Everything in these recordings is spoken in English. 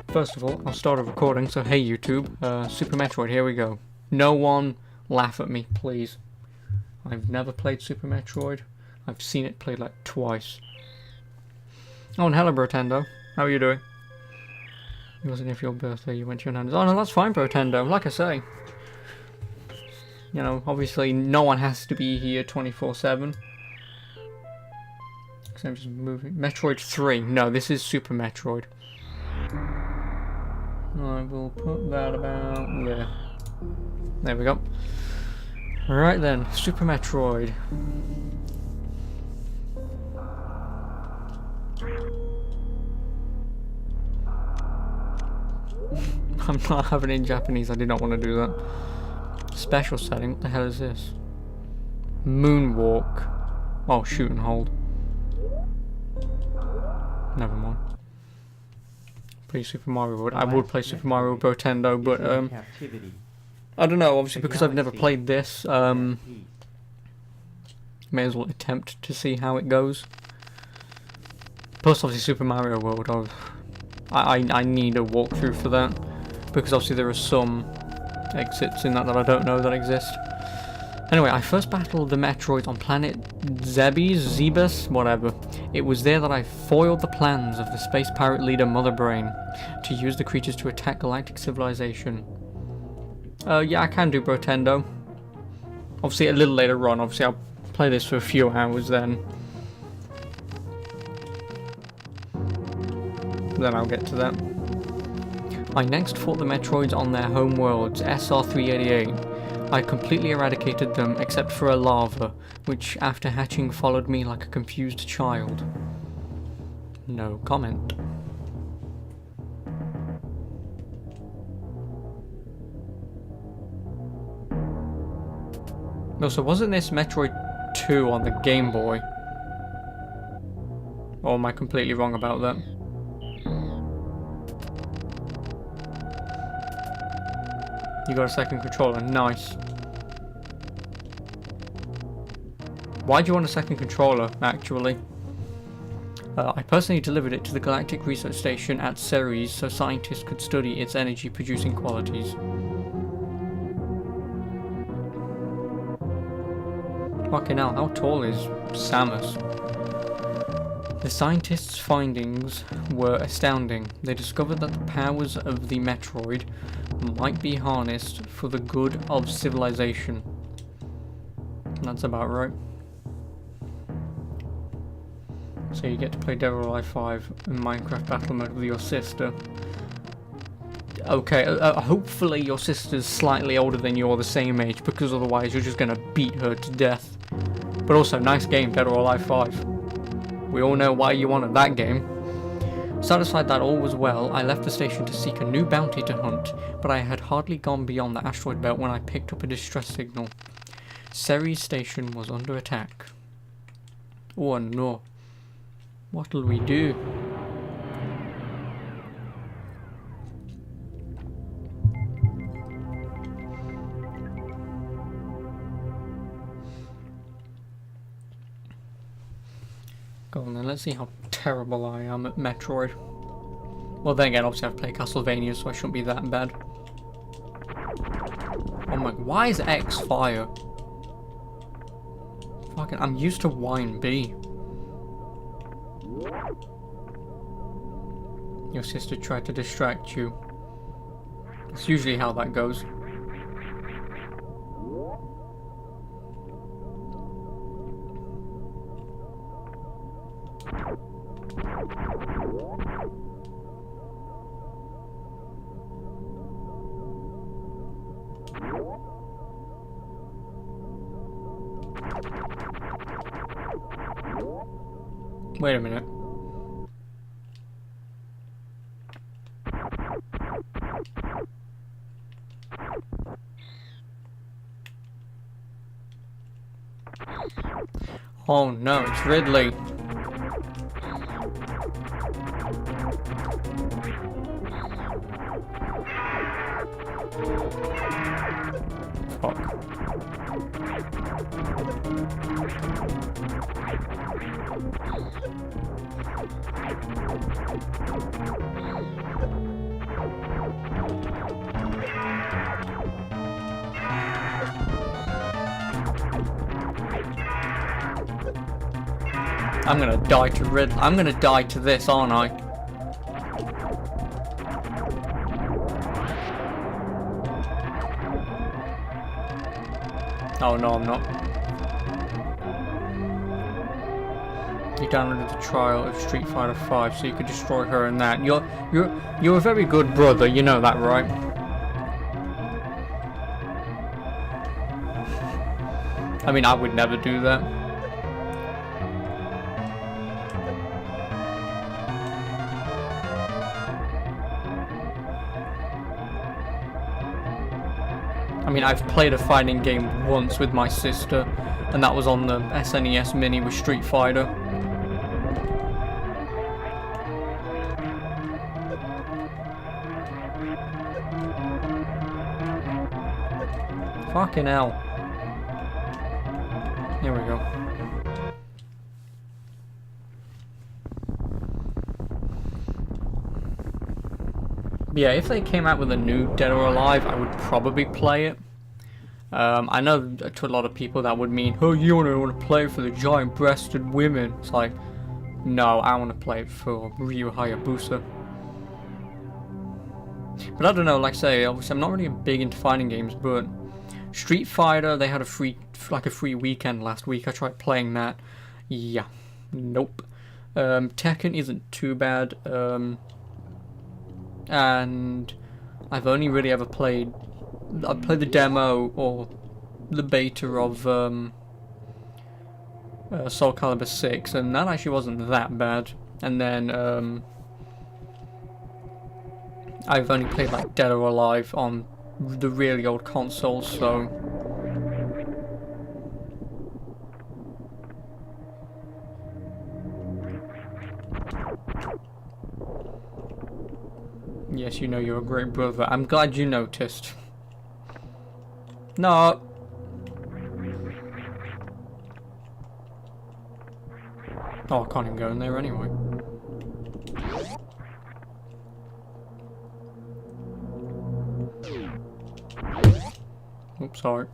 First of all, I'll start a recording, so hey YouTube, Super Metroid, here we go. No one laugh at me, please. I've never played Super Metroid. I've seen it played like twice. Oh, and hello Brotendo. How are you doing? It wasn't here for your birthday, you went to your nan's. Oh no, that's fine Brotendo, like I say. You know, obviously no one has to be here 24/7. Because I'm just moving. Metroid 3. No, this is Super Metroid. I will put that about there. There we go. Right then, Super Metroid. I'm not having it in Japanese, I did not want to do that. Special setting, what the hell is this? Moonwalk. Oh, shoot and hold. Never mind. Play Super Mario World. I would play Super Mario World Brotendo, but I don't know, obviously because I've never played this, may as well attempt to see how it goes. Plus obviously Super Mario World, I need a walkthrough for that, because obviously there are some exits in that I don't know that exist. Anyway, I first battled the Metroids on planet Zebes, whatever. It was there that I foiled the plans of the space pirate leader Mother Brain to use the creatures to attack galactic civilization. Yeah, I can do Brotendo. Obviously a little later on, obviously I'll play this for a few hours then. Then I'll get to that. I next fought the Metroids on their home worlds, SR-388. I completely eradicated them except for a larva, which after hatching followed me like a confused child. No comment. No, so wasn't this Metroid 2 on the Game Boy? Or am I completely wrong about that? You got a second controller, nice. Why do you want a second controller, actually? I personally delivered it to the Galactic Research Station at Ceres so scientists could study its energy producing qualities. Fucking hell, how tall is Samus? The scientists' findings were astounding. They discovered that the powers of the Metroid might be harnessed for the good of civilization. That's about right. So you get to play Dead or Alive 5 in Minecraft Battle Mode with your sister. Okay, hopefully your sister's slightly older than you or the same age, because otherwise you're just gonna beat her to death. But also, nice game, Dead or Alive 5. We all know why you wanted that game. Satisfied that all was well, I left the station to seek a new bounty to hunt, but I had hardly gone beyond the asteroid belt when I picked up a distress signal. Ceres station was under attack. Oh no. What'll we do? Go on then, let's see how terrible I am at Metroid. Well then again, obviously I've played Castlevania, so I shouldn't be that bad. Oh my, why is X fire? Fucking, I'm used to Y and B. Your sister tried to distract you. That's usually how that goes. Wait a minute. Oh no, it's Ridley. Fuck. I'm gonna die to I'm gonna die to this, aren't I? Oh no, I'm not. You downloaded the trial of Street Fighter 5 so you could destroy her in that. You're a very good brother, you know that, right? I mean, I would never do that. I mean, I've played a fighting game once with my sister, and that was on the SNES Mini with Street Fighter. Fucking hell. Here we go. Yeah, if they came out with a new Dead or Alive, I would probably play it. I know to a lot of people that would mean, oh, you only want to play it for the giant-breasted women. It's like, no, I want to play it for Ryu Hayabusa. But I don't know, like I say, obviously I'm not really big into fighting games, but Street Fighter, they had a free weekend last week. I tried playing that. Yeah, nope. Tekken isn't too bad. And I've only really ever played. I played the demo or the beta of Soul Calibur 6, and that actually wasn't that bad. And then I've only played like Dead or Alive on the really old consoles, so. Yes, you know you're a great brother. I'm glad you noticed. No. Oh, I can't even go in there anyway. Oops, sorry.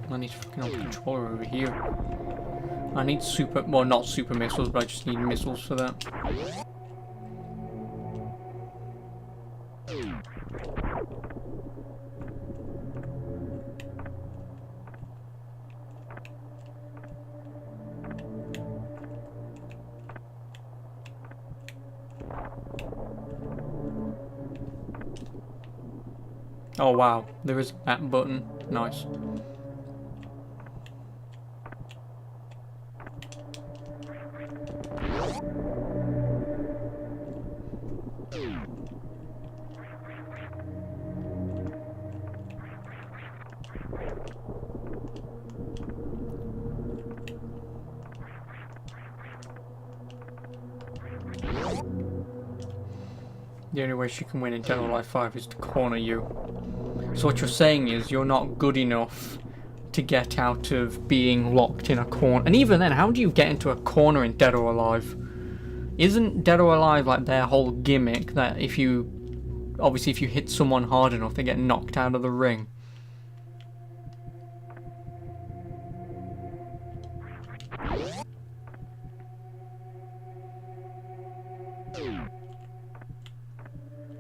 I need to fucking have a controller over here. I need super, well, not super missiles, but I just need missiles for that. Oh wow, there is that button. Nice. The only way she can win in Dead or Alive 5 is to corner you. So what you're saying is you're not good enough to get out of being locked in a corner. And even then, how do you get into a corner in Dead or Alive? Isn't Dead or Alive like their whole gimmick that if you hit someone hard enough, they get knocked out of the ring?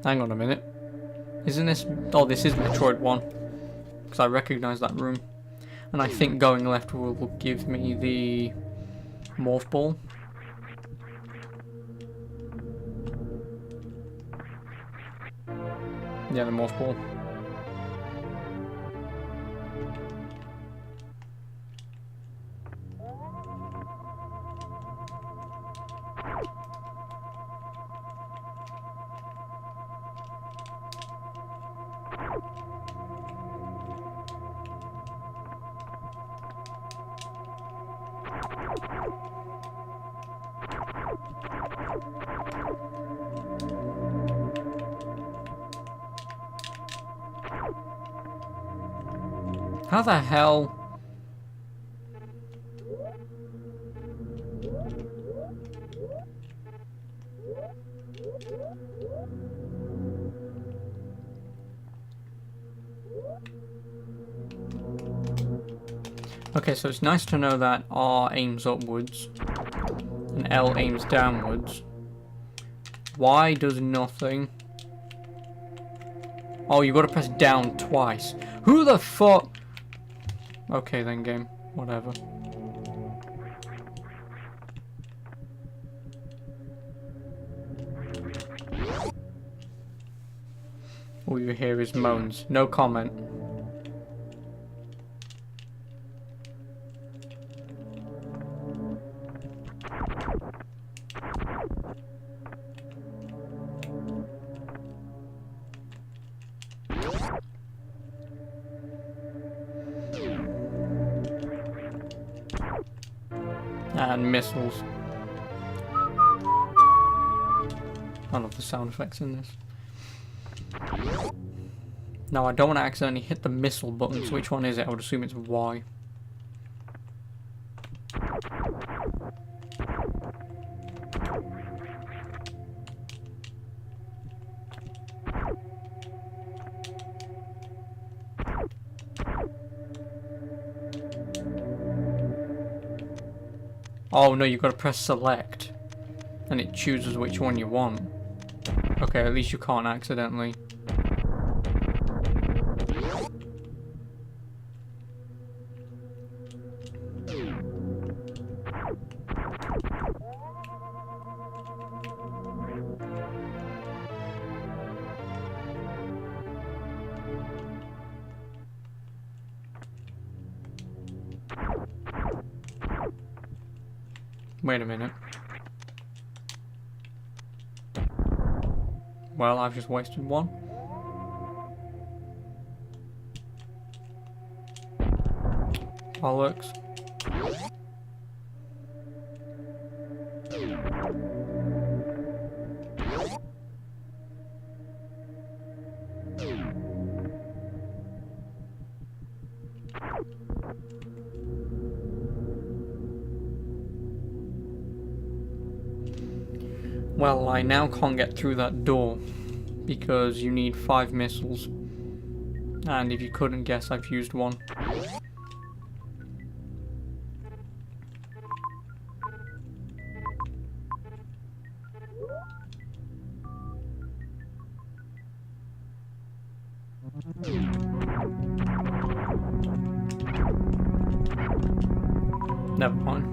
Hang on a minute. Isn't this... Oh, this is Metroid 1. Because I recognise that room. And I think going left will give me the morph ball. Yeah, the morph ball. How the hell? Okay, so it's nice to know that R aims upwards. and L aims downwards. Y does nothing. Oh, you gotta press down twice. Who the fuck? Okay then, game. Whatever. All you hear is moans. No comment. And missiles. I love the sound effects in this. Now I don't want to accidentally hit the missile button, so which one is it? I would assume it's Y. Oh no, you've got to press select. And it chooses which one you want. Okay, at least you can't accidentally. Wait a minute. Well, I've just wasted one. Bollocks. Well, I now can't get through that door because you need 5 missiles. And if you couldn't guess, I've used one. Never mind.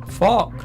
Fuck!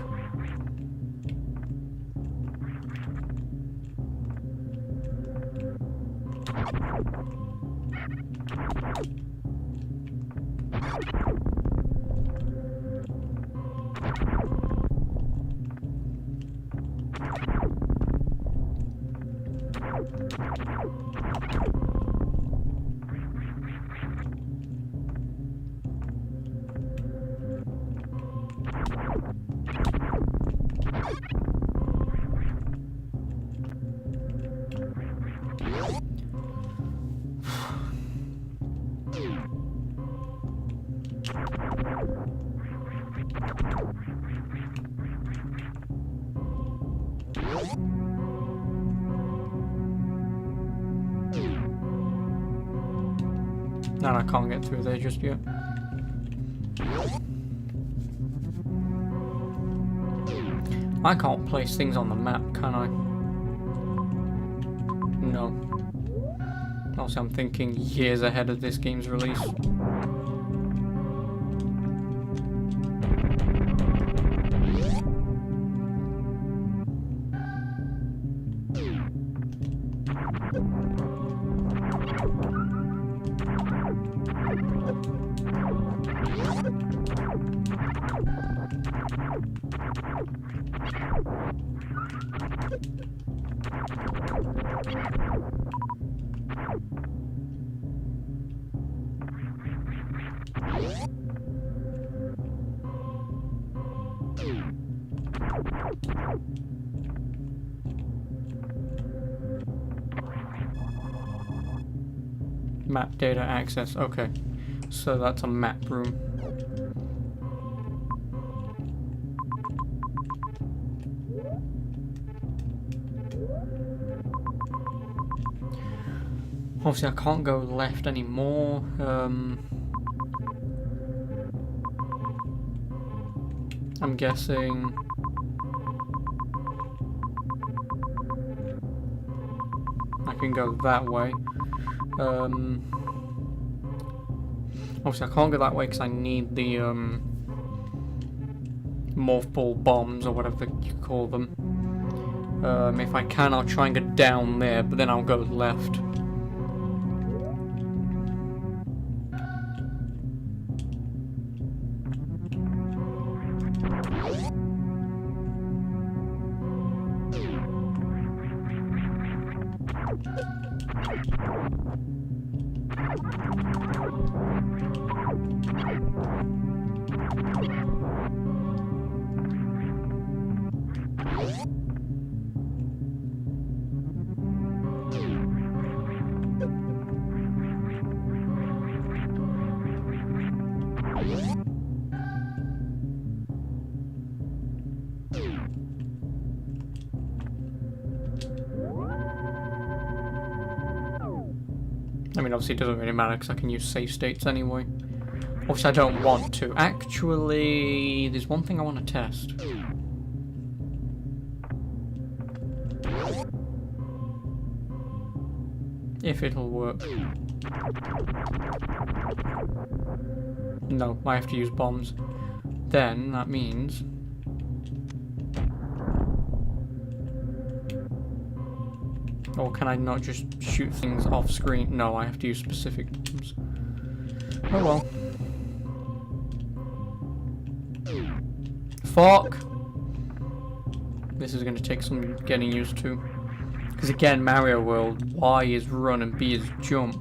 And I can't get through there just yet. I can't place things on the map, can I? No. Also, I'm thinking years ahead of this game's release. Map data access, okay. So that's a map room. Obviously I can't go left anymore. I'm guessing I can go that way. Obviously I can't go that way because I need the morph ball bombs or whatever you call them. If I can, I'll try and go down there, but then I'll go left. I mean, obviously it doesn't really matter because I can use save states anyway. Obviously I don't want to. Actually, there's one thing I want to test. If it'll work. No, I have to use bombs. Then, that means... Or can I not just shoot things off screen? No, I have to use specific bombs. Oh well. Fuck! This is going to take some getting used to. Because again, Mario World, Y is run and B is jump.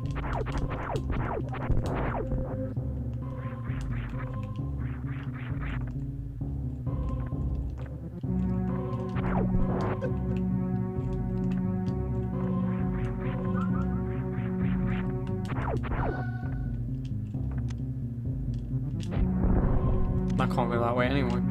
I can't go that way anyway.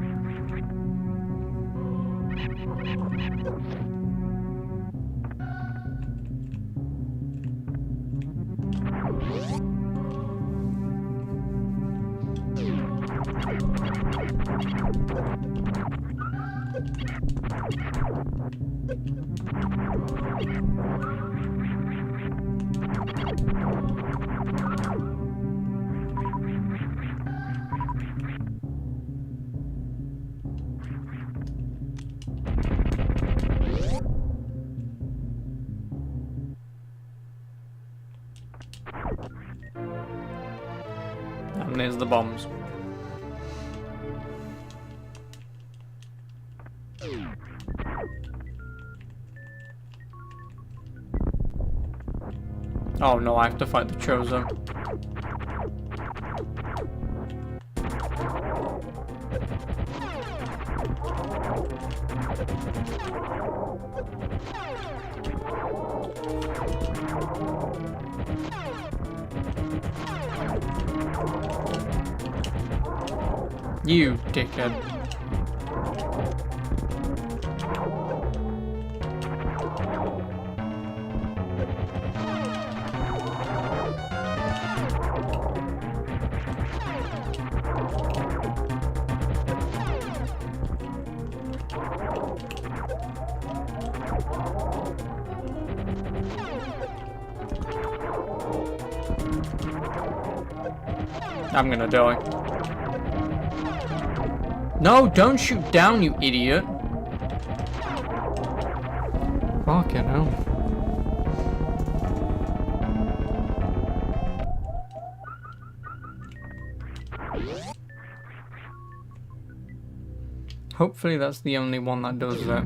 And there's the bombs. Oh no, I have to fight the Chozo. You dickhead. I'm gonna die. No, don't shoot down, you idiot. Fucking hell. Hopefully that's the only one that does that.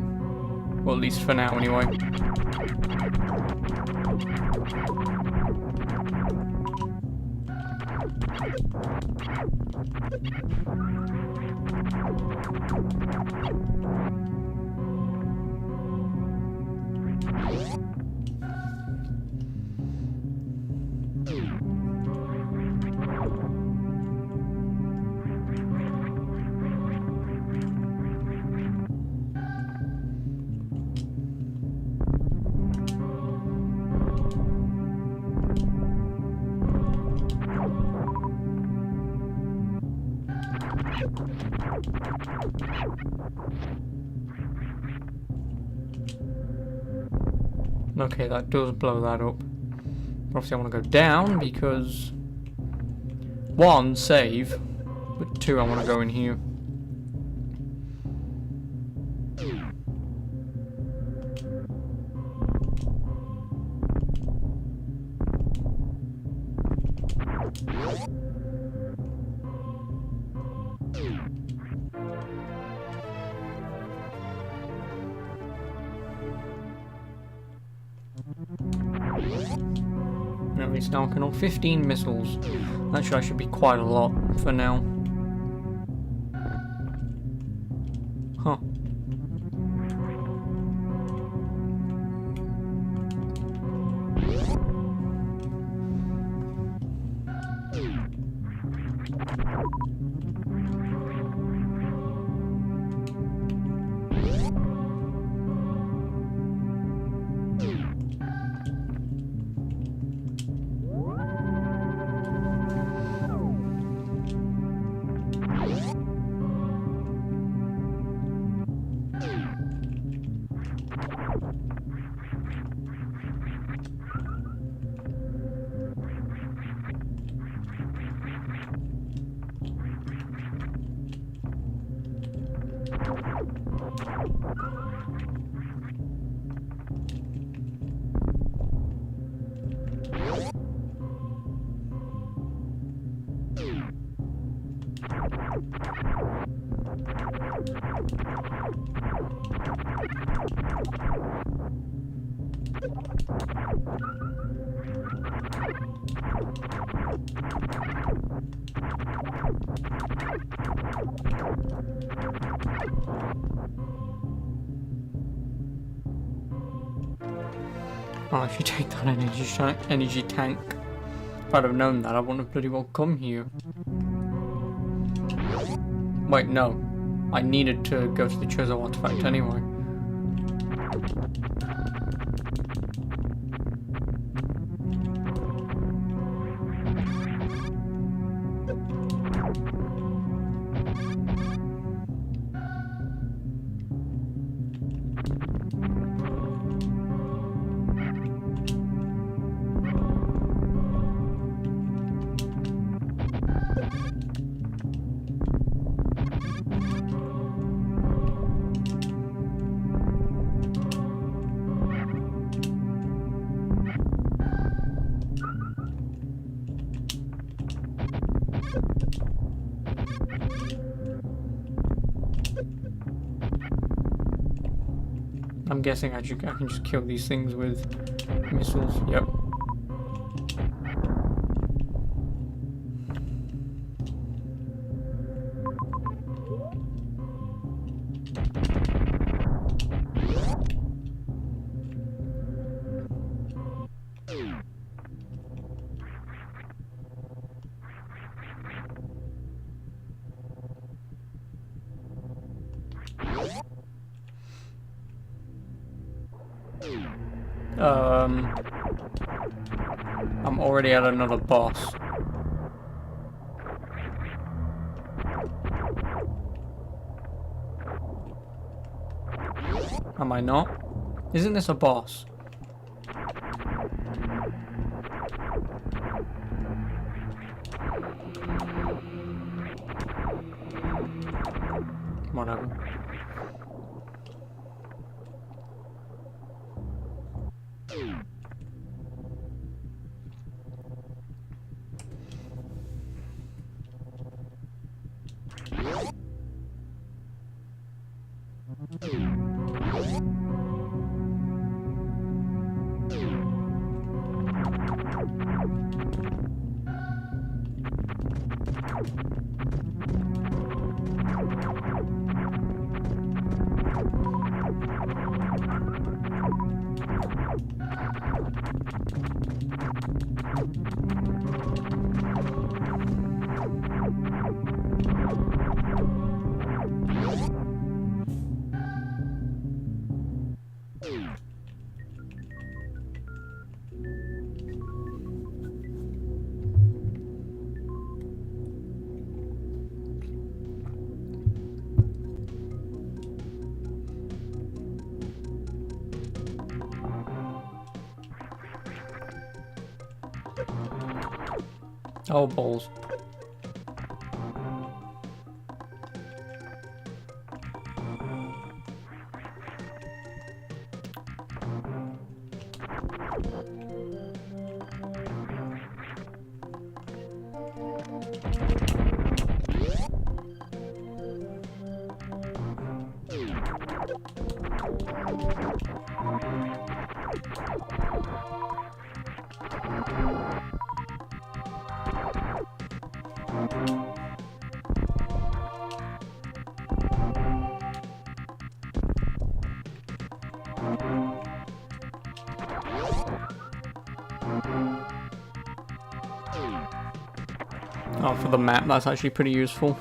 Well, at least for now, anyway. Okay, that does blow that up. Obviously I want to go down because... 1, save. But 2, I want to go in here. At least now I can hold 15 missiles. Actually, I should be quite a lot for now. Huh. I'll actually take that energy tank. If I'd have known that, I wouldn't have bloody well come here. Wait, no. I needed to go to the Treasure Artifact anyway. I'm guessing I can just kill these things with missiles. Yep. I'm already at another boss. Am I not? Isn't this a boss? Whatever. Oh, balls. Oh, for the map, that's actually pretty useful.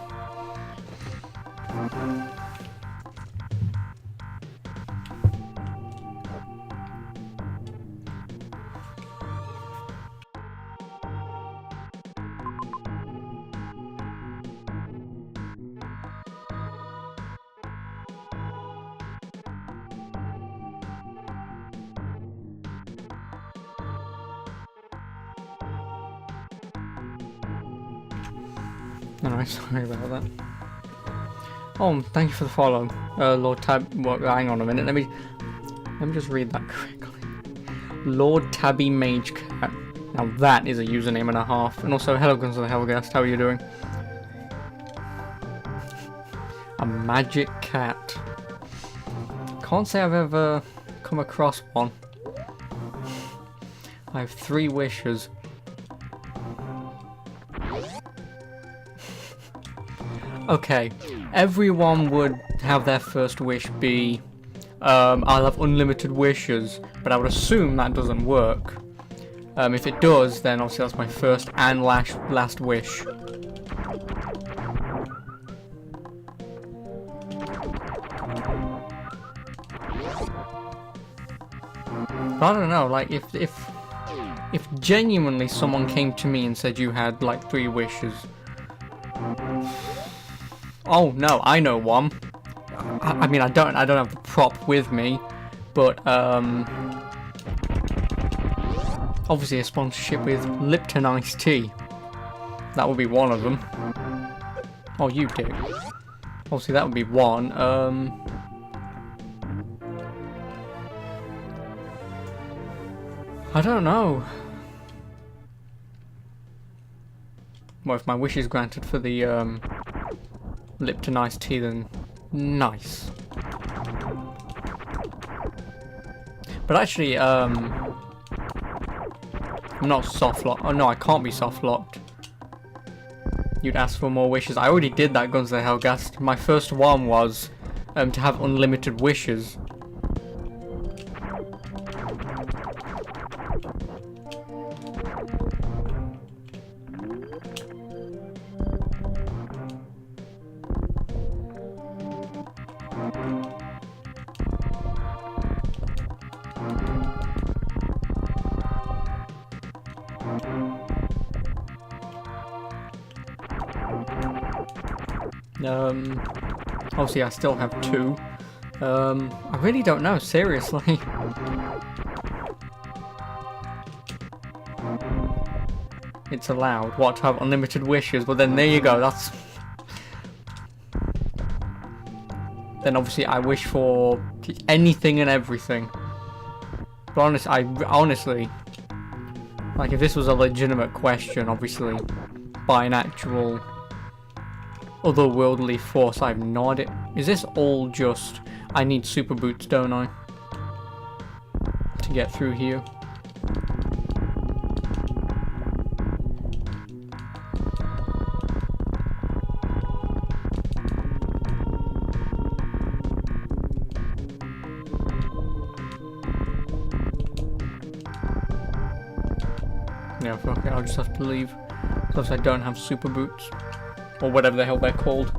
Alright, sorry about that. Oh, thank you for the follow, Lord Tab. Well, hang on a minute. Let me just read that correctly. Lord Tabby Mage Cat. Now that is a username and a half. And also, hello, Guns of the Hellgast. How are you doing? A magic cat. Can't say I've ever come across one. I have 3 wishes. Okay, everyone would have their first wish be, I'll have unlimited wishes, but I would assume that doesn't work. If it does, then obviously that's my first and last wish. But I don't know, like, if genuinely someone came to me and said you had, like, 3 wishes... Oh no, I know one. I mean, I don't have the prop with me, but obviously a sponsorship with Lipton iced tea. That would be one of them. Oh, you dick. Obviously, that would be one. I don't know. Well, if my wish is granted for the Lipton iced tea, then nice. But actually, I'm not soft locked. Oh no, I can't be soft locked. You'd ask for more wishes. I already did that, Guns of the Hellgast. My first one was to have unlimited wishes. Obviously I still have 2. I really don't know, seriously. It's allowed, what, to have unlimited wishes, but then there you go, that's... Then obviously I wish for anything and everything. But honestly, like if this was a legitimate question, obviously, by an actual otherworldly force, I have no idea. Is this all just... I need super boots, don't I? To get through here. Yeah, fuck it, I'll just have to leave. Because I don't have super boots. Or whatever the hell they're called.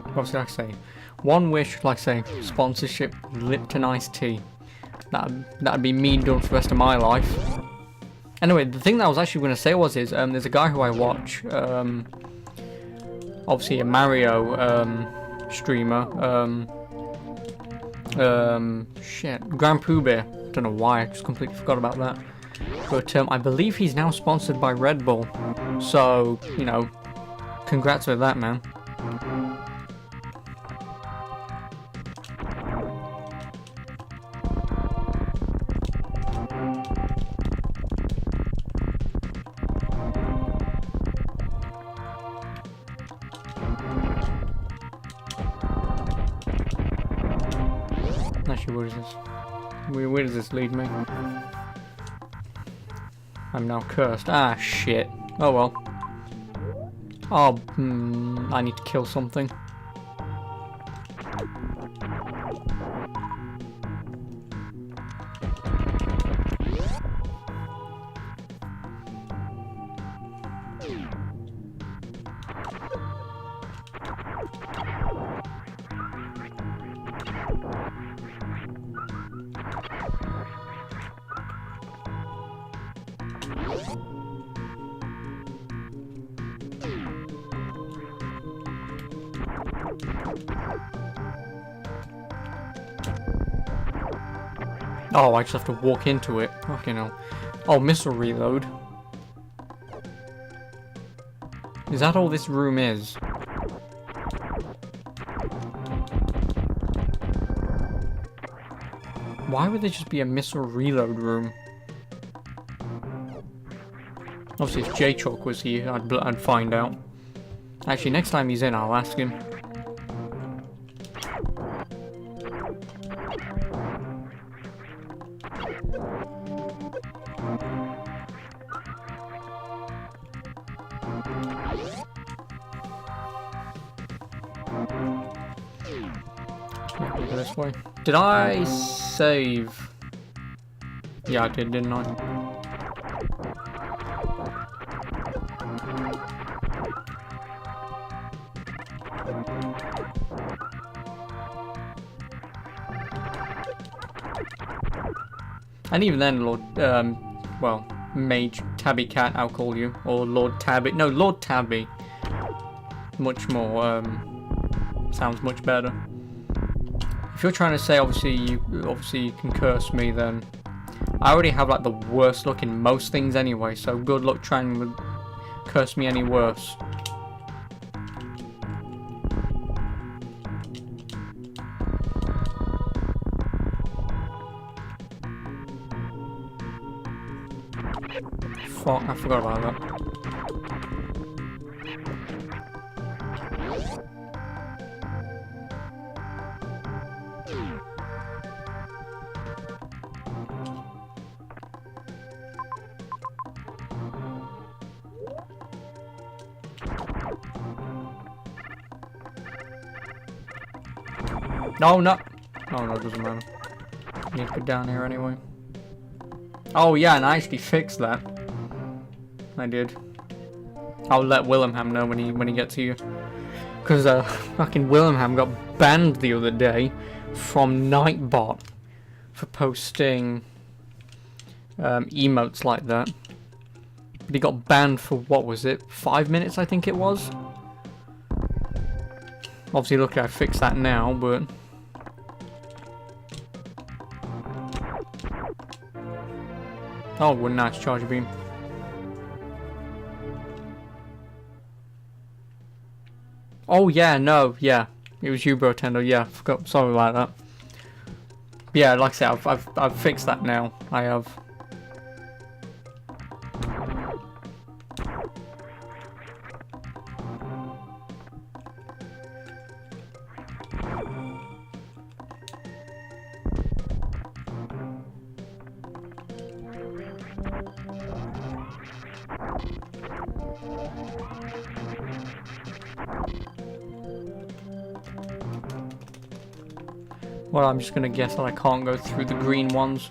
Obviously, like I say, one wish, like I say, sponsorship, Lipton iced tea. That'd be me done for the rest of my life. Anyway, the thing that I was actually going to say was there's a guy who I watch, obviously a Mario streamer, Grand Pooh Bear. Don't know why, I just completely forgot about that. But I believe he's now sponsored by Red Bull. So, you know, congrats with that, man. Actually, where is this? Where does this lead me? I'm now cursed. Ah, shit. Oh well. Oh, I need to kill something. Oh, I just have to walk into it. Fucking hell. Oh, missile reload. Is that all this room is? Why would there just be a missile reload room? Obviously, if J-Chalk was here, I'd find out. Actually, next time he's in, I'll ask him. This way. Did I save? Yeah, I did, didn't I? And even then, Lord, well, Mage Tabby Cat, I'll call you, or Lord Tabby. No, Lord Tabby. Much more. Sounds much better. If you're trying to say obviously you can curse me, then I already have like the worst luck in most things anyway, so good luck trying to curse me any worse. Fuck, I forgot about that. No, no. Oh, no, it doesn't matter. I need to go down here anyway. Oh, yeah, and I actually fixed that. I did. I'll let Willingham know when he gets here. Because, fucking Willingham got banned the other day from Nightbot for posting emotes like that. But he got banned for, what was it, 5 minutes, I think it was? Obviously, look, I fixed that now, but... Oh, what a nice charge beam. Oh, yeah, no, yeah. It was you, Brotendo, yeah, forgot, sorry about that. Yeah, like I said, I've fixed that now. I have. Well, I'm just gonna guess that I can't go through the green ones.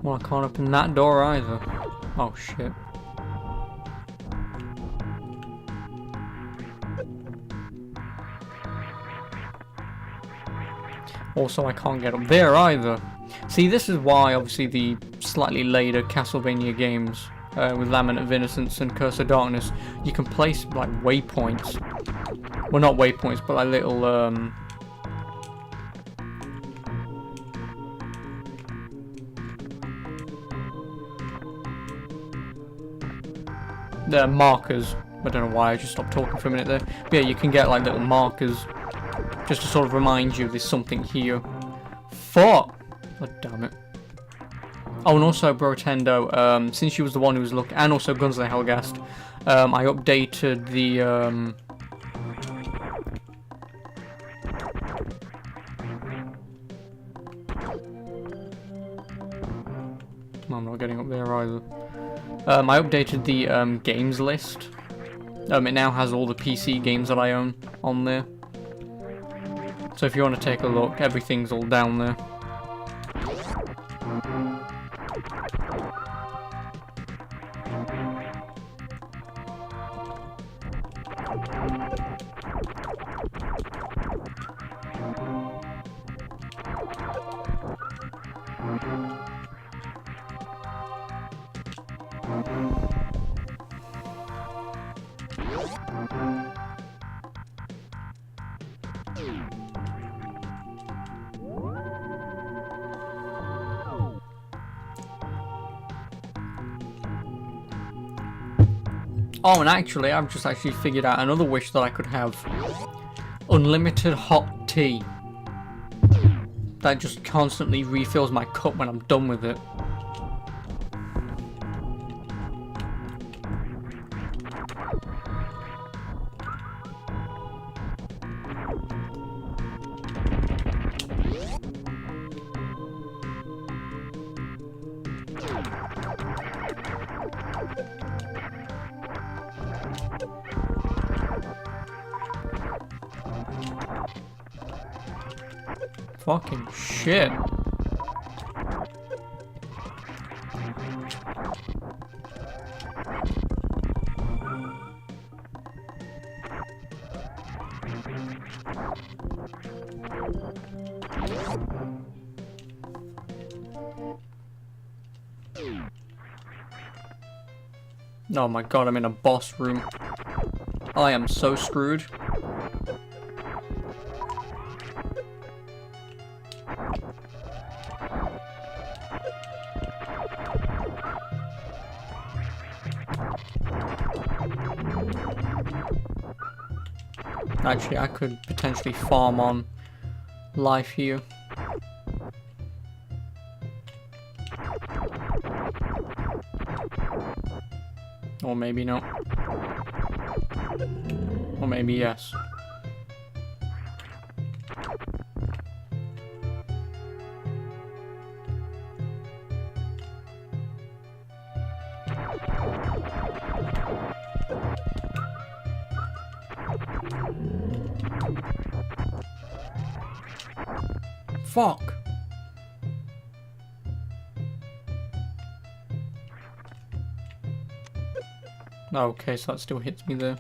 Well, I can't open that door either. Oh shit. Also, I can't get up there either. See, this is why, obviously, the slightly later Castlevania games, with Lament of Innocence and Curse of Darkness, you can place, like, waypoints. Well, not waypoints, but, like, little, the markers. I don't know why, I just stopped talking for a minute there. But yeah, you can get, like, little markers just to sort of remind you there's something here. Fuck! God damn it. Oh, and also, Brotendo, since you was the one who was looking, and also Gunslinger Helgast, I updated the, I'm not getting up there either. I updated the, games list. It now has all the PC games that I own on there. So if you want to take a look, everything's all down there. Oh, and actually, I've just actually figured out another wish that I could have. Unlimited hot tea. That just constantly refills my cup when I'm done with it. Fucking shit. Oh my god, I'm in a boss room. I am so screwed. Actually, I could potentially farm on life here. Or maybe not. Or maybe yes. Fuck. Okay, so that still hits me there.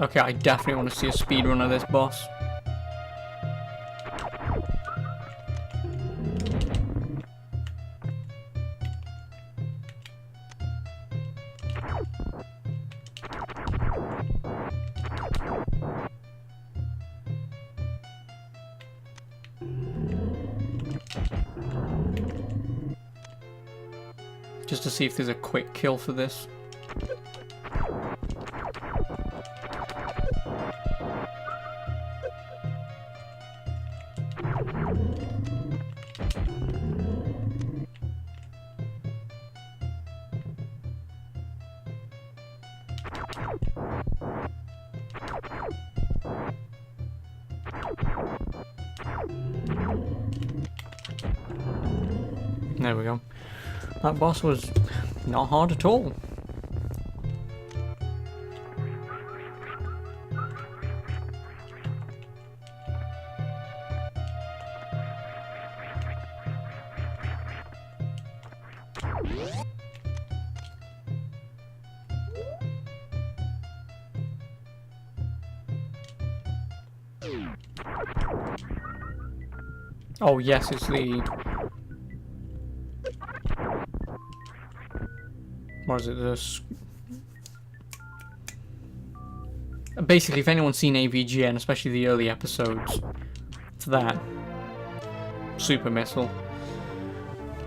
Okay, I definitely want to see a speedrun of this boss. Just to see if there's a quick kill for this. There we go. That boss was not hard at all. Oh yes, it's the... What is it? This. Basically, if anyone's seen AVGN, especially the early episodes, it's that. Super Missile.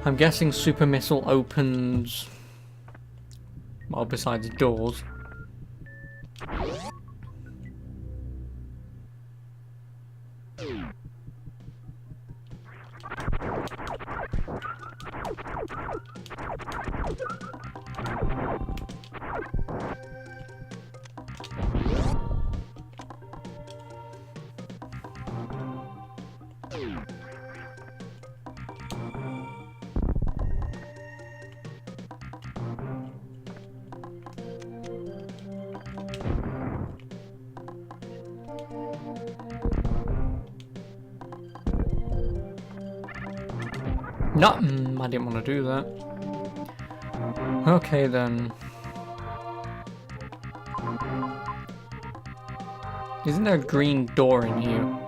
I'm guessing Super Missile opens... well, besides doors. No, I didn't want to do that. Okay then. Isn't there a green door in here?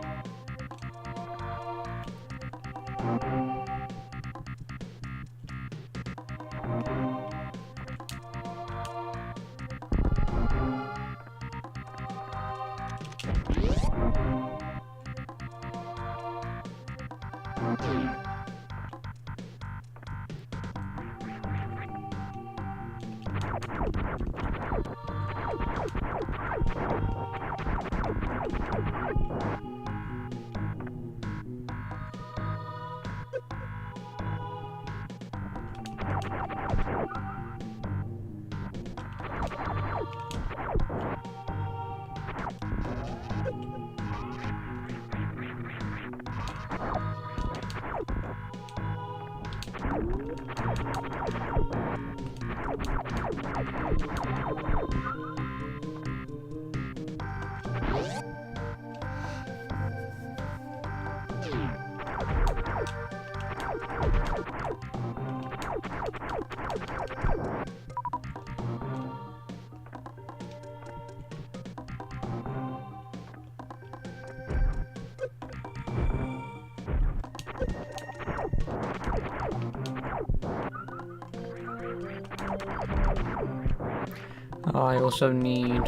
I also need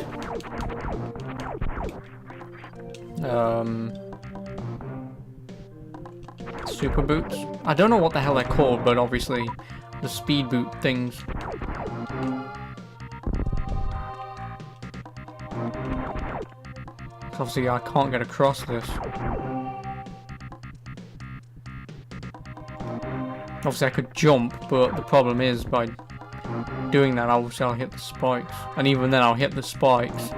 super boots. I don't know what the hell they're called, but obviously the speed boot things. Obviously I can't get across this. Obviously I could jump, but the problem is by doing that obviously I'll hit the spikes. And even then I'll hit the spikes.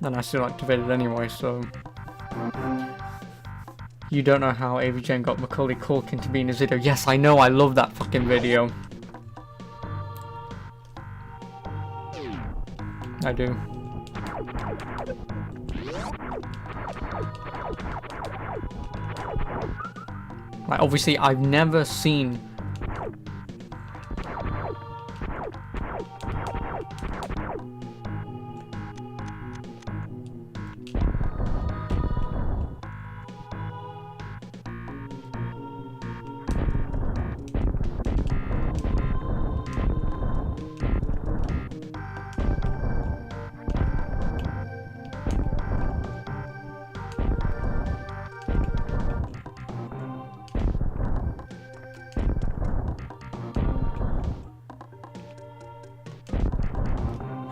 Then I still activate it anyway, so... You don't know how AVGN got Macaulay Culkin to be in his video. Yes, I know, I love that fucking video. I do. Like, obviously, I've never seen...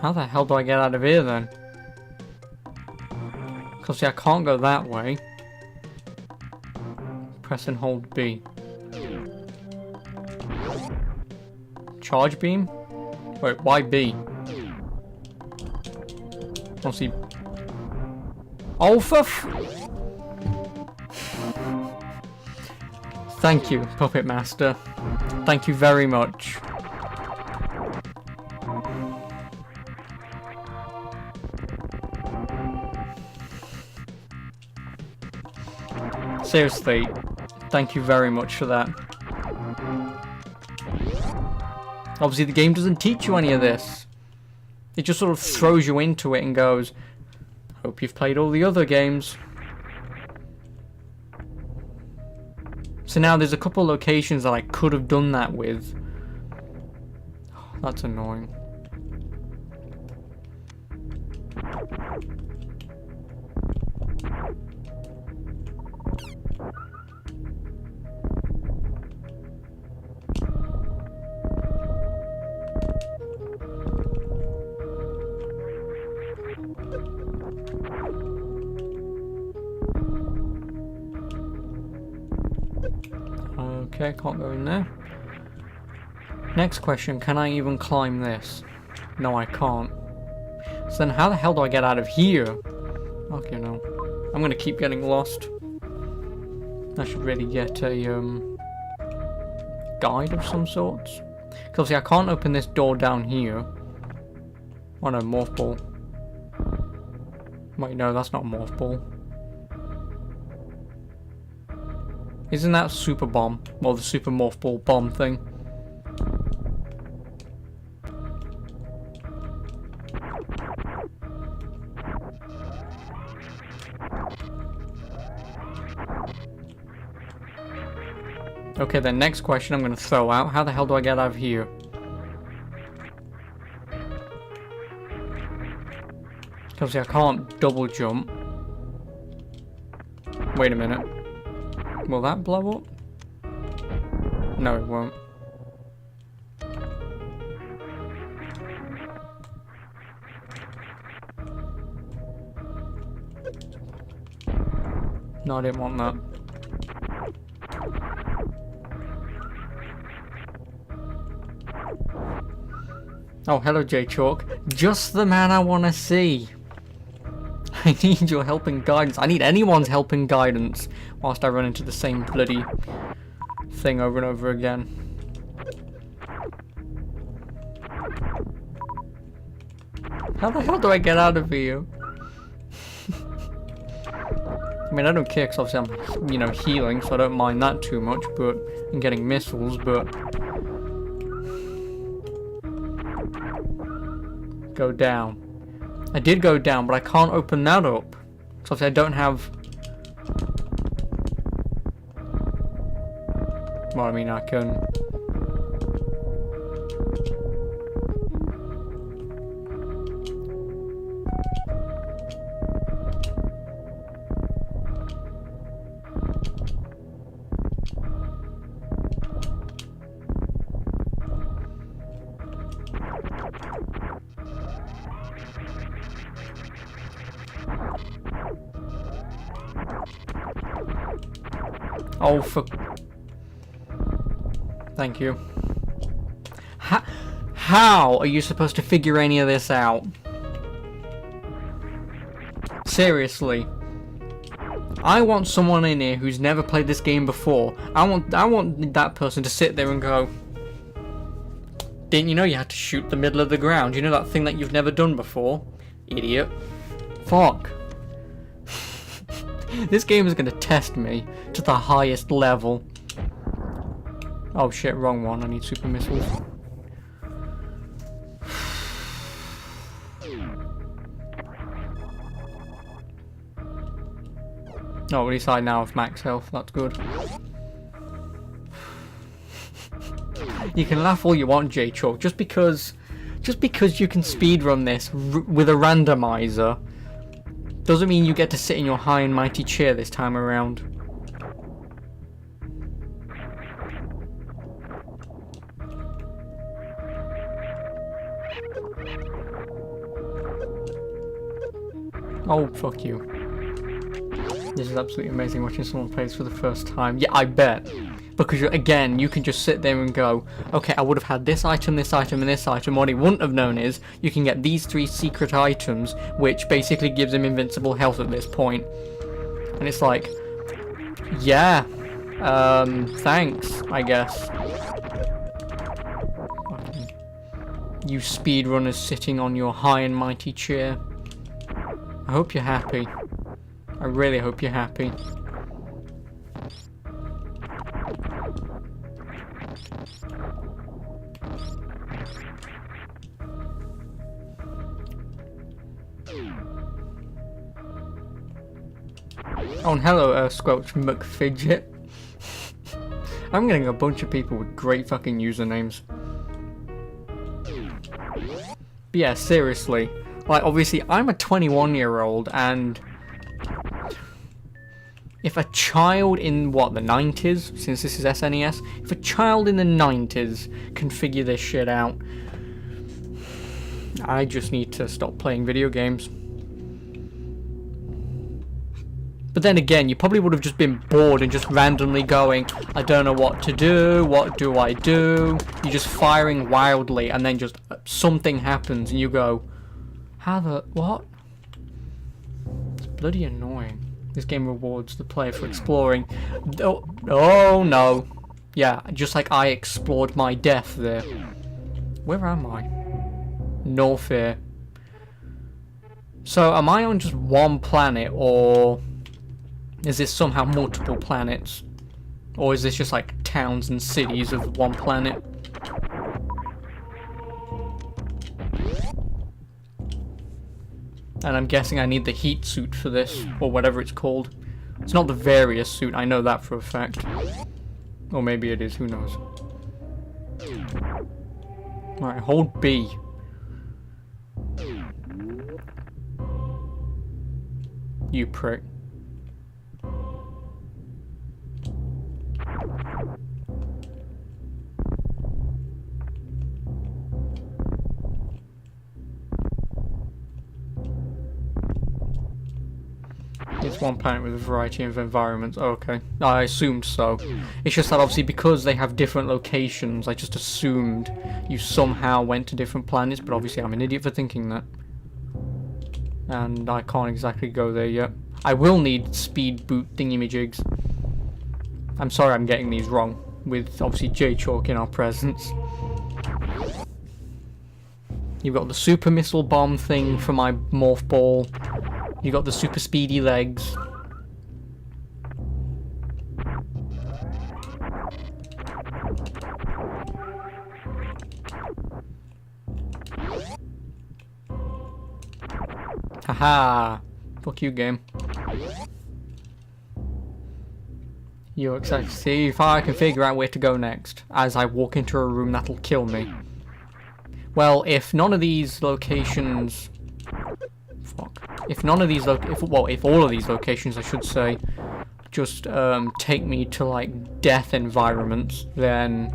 How the hell do I get out of here then? Because see, I can't go that way. Press and hold B. Charge beam? Wait, why B? Let's see. Oh, Thank you, Puppet Master. Thank you very much. Seriously, thank you very much for that. Obviously, the game doesn't teach you any of this. It just sort of throws you into it and goes, hope you've played all the other games. So now there's a couple locations that I could have done that with. Oh, that's annoying. Okay, can't go in there. Next question, can I even climb this? No, I can't. So then how the hell do I get out of here? Okay, no. I'm gonna keep getting lost. I should really get a guide of some sorts. Because see, I can't open this door down here. Oh no, morph ball. Wait, no, that's not morph ball. Isn't that super bomb? Well, the super morph ball bomb thing. Okay, then next question I'm going to throw out. How the hell do I get out of here? Because I can't double jump. Wait a minute. Will that blow up? No, it won't. No, I didn't want that. Oh, hello, J-Chalk. Just the man I want to see. I need your help and guidance. I need anyone's help and guidance whilst I run into the same bloody thing over and over again. How the hell do I get out of here? I mean, I don't care because obviously I'm, you know, healing, so I don't mind that too much, but I'm getting missiles, but... Go down. I did go down, but I can't open that up. So obviously I don't have... Well, I mean, I can... Oh, for... Thank you. How are you supposed to figure any of this out? Seriously. I want someone in here who's never played this game before. I want that person to sit there and go, didn't you know you had to shoot the middle of the ground? You know that thing that you've never done before? Idiot. Fuck. This game is going to test me to the highest level. Oh shit, wrong one. I need super missiles. Oh, at least I now have max health. That's good. You can laugh all you want, J-Chalk. Just because you can speedrun this with a randomizer doesn't mean you get to sit in your high and mighty chair this time around. Oh, fuck you. This is absolutely amazing watching someone play this for the first time. Yeah, I bet. Because, again, you can just sit there and go, okay, I would have had this item, and this item. What he wouldn't have known is, you can get these 3 secret items, which basically gives him invincible health at this point. And it's like, yeah, thanks, I guess. You speedrunners sitting on your high and mighty chair. I hope you're happy. I really hope you're happy. Oh, and hello, Squelch McFidget. I'm getting a bunch of people with great fucking usernames. But yeah, seriously. Like, obviously, I'm a 21-year-old, and if a child in, what, the 90s, since this is SNES, if a child in the 90s can figure this shit out, I just need to stop playing video games. But then again, you probably would have just been bored and just randomly going, I don't know what to do, what do I do? You're just firing wildly, and then just something happens, and you go, how the, what? It's bloody annoying. This game rewards the player for exploring. Oh no. Yeah, just like I explored my death there. Where am I? Norfair. So, am I on just one planet, or is this somehow multiple planets? Or is this just like towns and cities of one planet? And I'm guessing I need the heat suit for this, or whatever it's called. It's not the various suit, I know that for a fact. Or maybe it is, who knows. Alright, hold B. You prick. It's one planet with a variety of environments. Oh, okay. I assumed so. It's just that obviously because they have different locations, I just assumed you somehow went to different planets, but obviously I'm an idiot for thinking that. And I can't exactly go there yet. I will need speed boot thingamajigs. I'm sorry I'm getting these wrong, with obviously J-Chalk in our presence. You've got the super missile bomb thing for my morph ball. You got the super speedy legs. Haha! Fuck you, game. You're excited to see if I can figure out where to go next, as I walk into a room that'll kill me. Well, if none of these locations... Fuck. If none of these if all of these locations, I should say, just take me to like death environments, then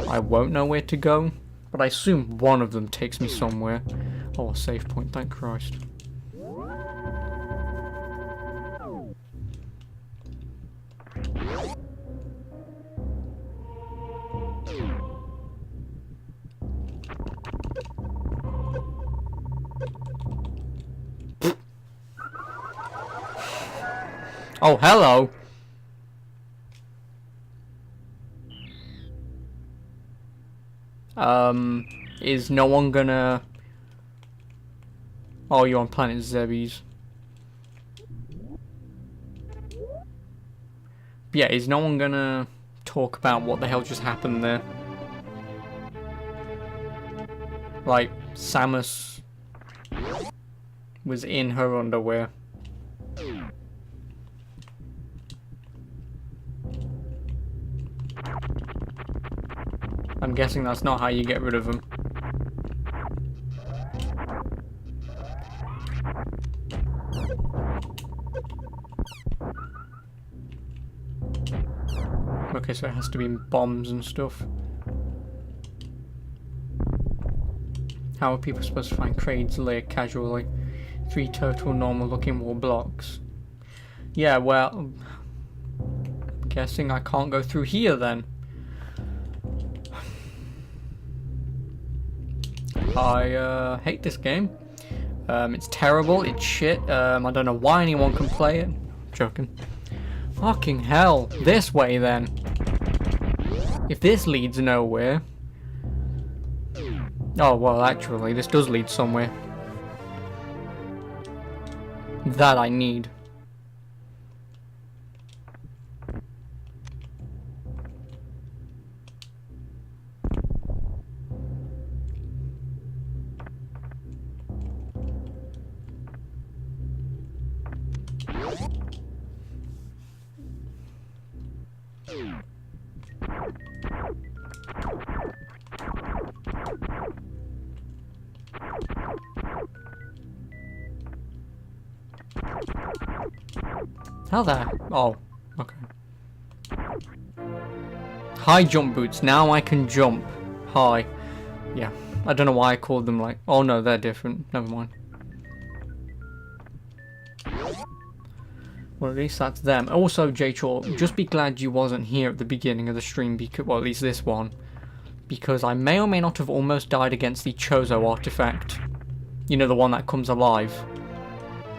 I won't know where to go. But I assume one of them takes me somewhere. Oh, a save point, thank Christ. Oh, hello. Is no one gonna... Oh, you're on planet Zebes. But yeah, is no one gonna talk about what the hell just happened there? Like, Samus was in her underwear. I'm guessing that's not how you get rid of them. Okay, so it has to be bombs and stuff. How are people supposed to find Kraid's lair casually? 3 total normal looking wall blocks. Yeah, well, I'm guessing I can't go through here then. I hate this game. It's terrible, it's shit. I don't know why anyone can play it. Joking. Fucking hell. This way then. If this leads nowhere. Oh, well, actually, this does lead somewhere. That I need. How the... Oh, okay. High jump boots. Now I can jump high. Yeah. I don't know why I called them like... Oh no, they're different. Never mind. Well, at least that's them. Also, J-Chaw, just be glad you wasn't here at the beginning of the stream, because, well, at least this one. Because I may or may not have almost died against the Chozo artifact. You know, the one that comes alive.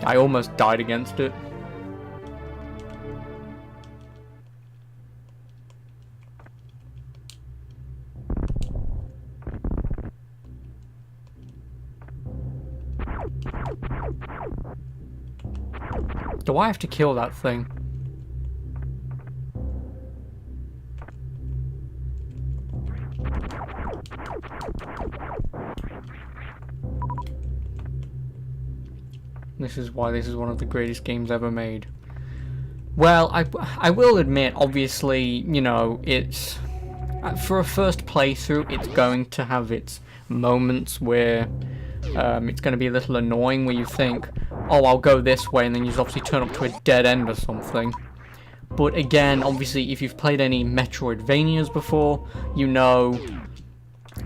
I almost died against it. Do I have to kill that thing? This is why this is one of the greatest games ever made. Well, I will admit, obviously, you know, it's... For a first playthrough, it's going to have its moments where it's going to be a little annoying, where you think, oh, I'll go this way, and then you just obviously turn up to a dead end or something. But again, obviously, if you've played any Metroidvanias before, you know,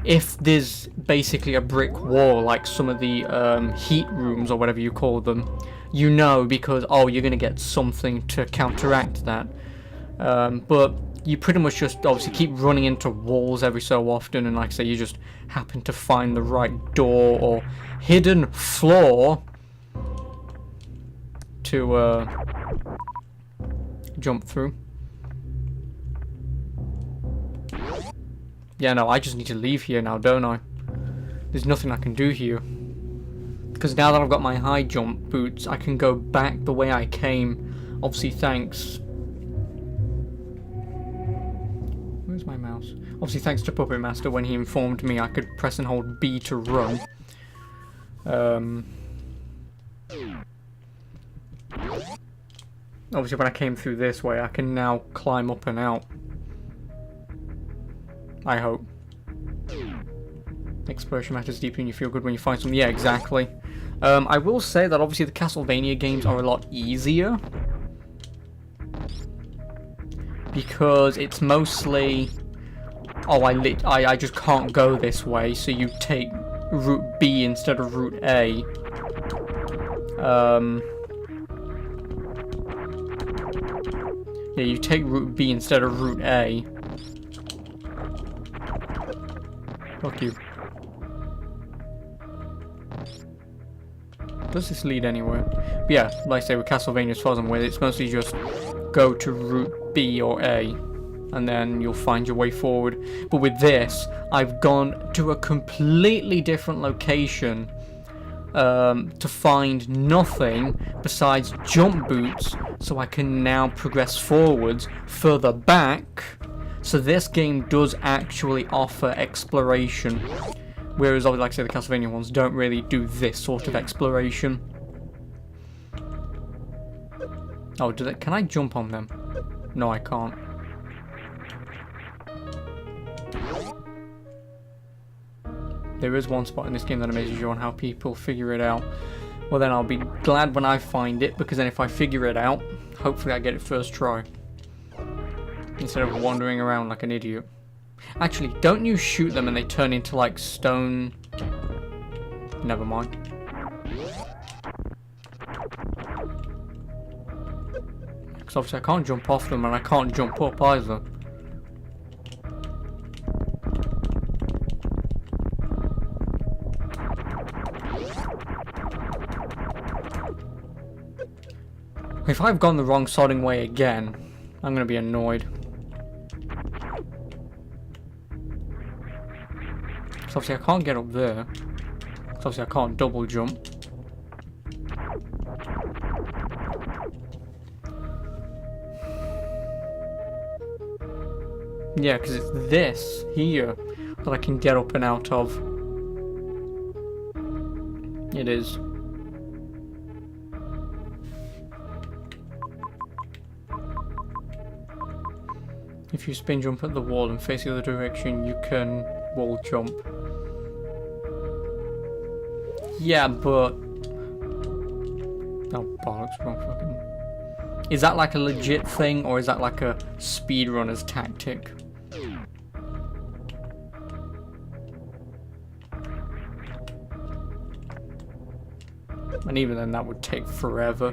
if there's basically a brick wall, like some of the heat rooms or whatever you call them, you know, because, oh, you're going to get something to counteract that. But you pretty much just obviously keep running into walls every so often, and like I say, you just happen to find the right door or hidden floor to jump through. Yeah, no, I just need to leave here now, don't I? There's nothing I can do here. Because now that I've got my high jump boots, I can go back the way I came. Obviously, thanks... Where's my mouse? Obviously, thanks to Puppet Master when he informed me I could press and hold B to run. Obviously, when I came through this way, I can now climb up and out. I hope. Exploration matters deeply and you feel good when you find something. Yeah, exactly. I will say that obviously the Castlevania games are a lot easier. Because it's mostly... Oh, I just can't go this way, so you take route B instead of route A. Yeah, you take route B instead of route A. Fuck you. Does this lead anywhere? But yeah, like I say, with Castlevania, as far as I'm aware, it's mostly just go to route B or A, and then you'll find your way forward. But with this, I've gone to a completely different location to find nothing besides jump boots, so I can now progress forwards further back. So this game does actually offer exploration, whereas, like I say, the Castlevania ones don't really do this sort of exploration. Oh, can I jump on them? No, I can't. There is one spot in this game that amazes you on how people figure it out. Well, then I'll be glad when I find it, because then if I figure it out, hopefully I get it first try. Instead of wandering around like an idiot. Actually, don't you shoot them and they turn into like stone... Never mind. Because obviously I can't jump off them and I can't jump up either. If I've gone the wrong sodding way again, I'm gonna be annoyed. So obviously I can't get up there. So obviously I can't double jump. Yeah, because it's this here that I can get up and out of. It is. If you spin jump at the wall and face the other direction, you can wall jump. Yeah, but... Oh, bollocks, wrong fucking... Is that like a legit thing, or is that like a speedrunner's tactic? And even then, that would take forever.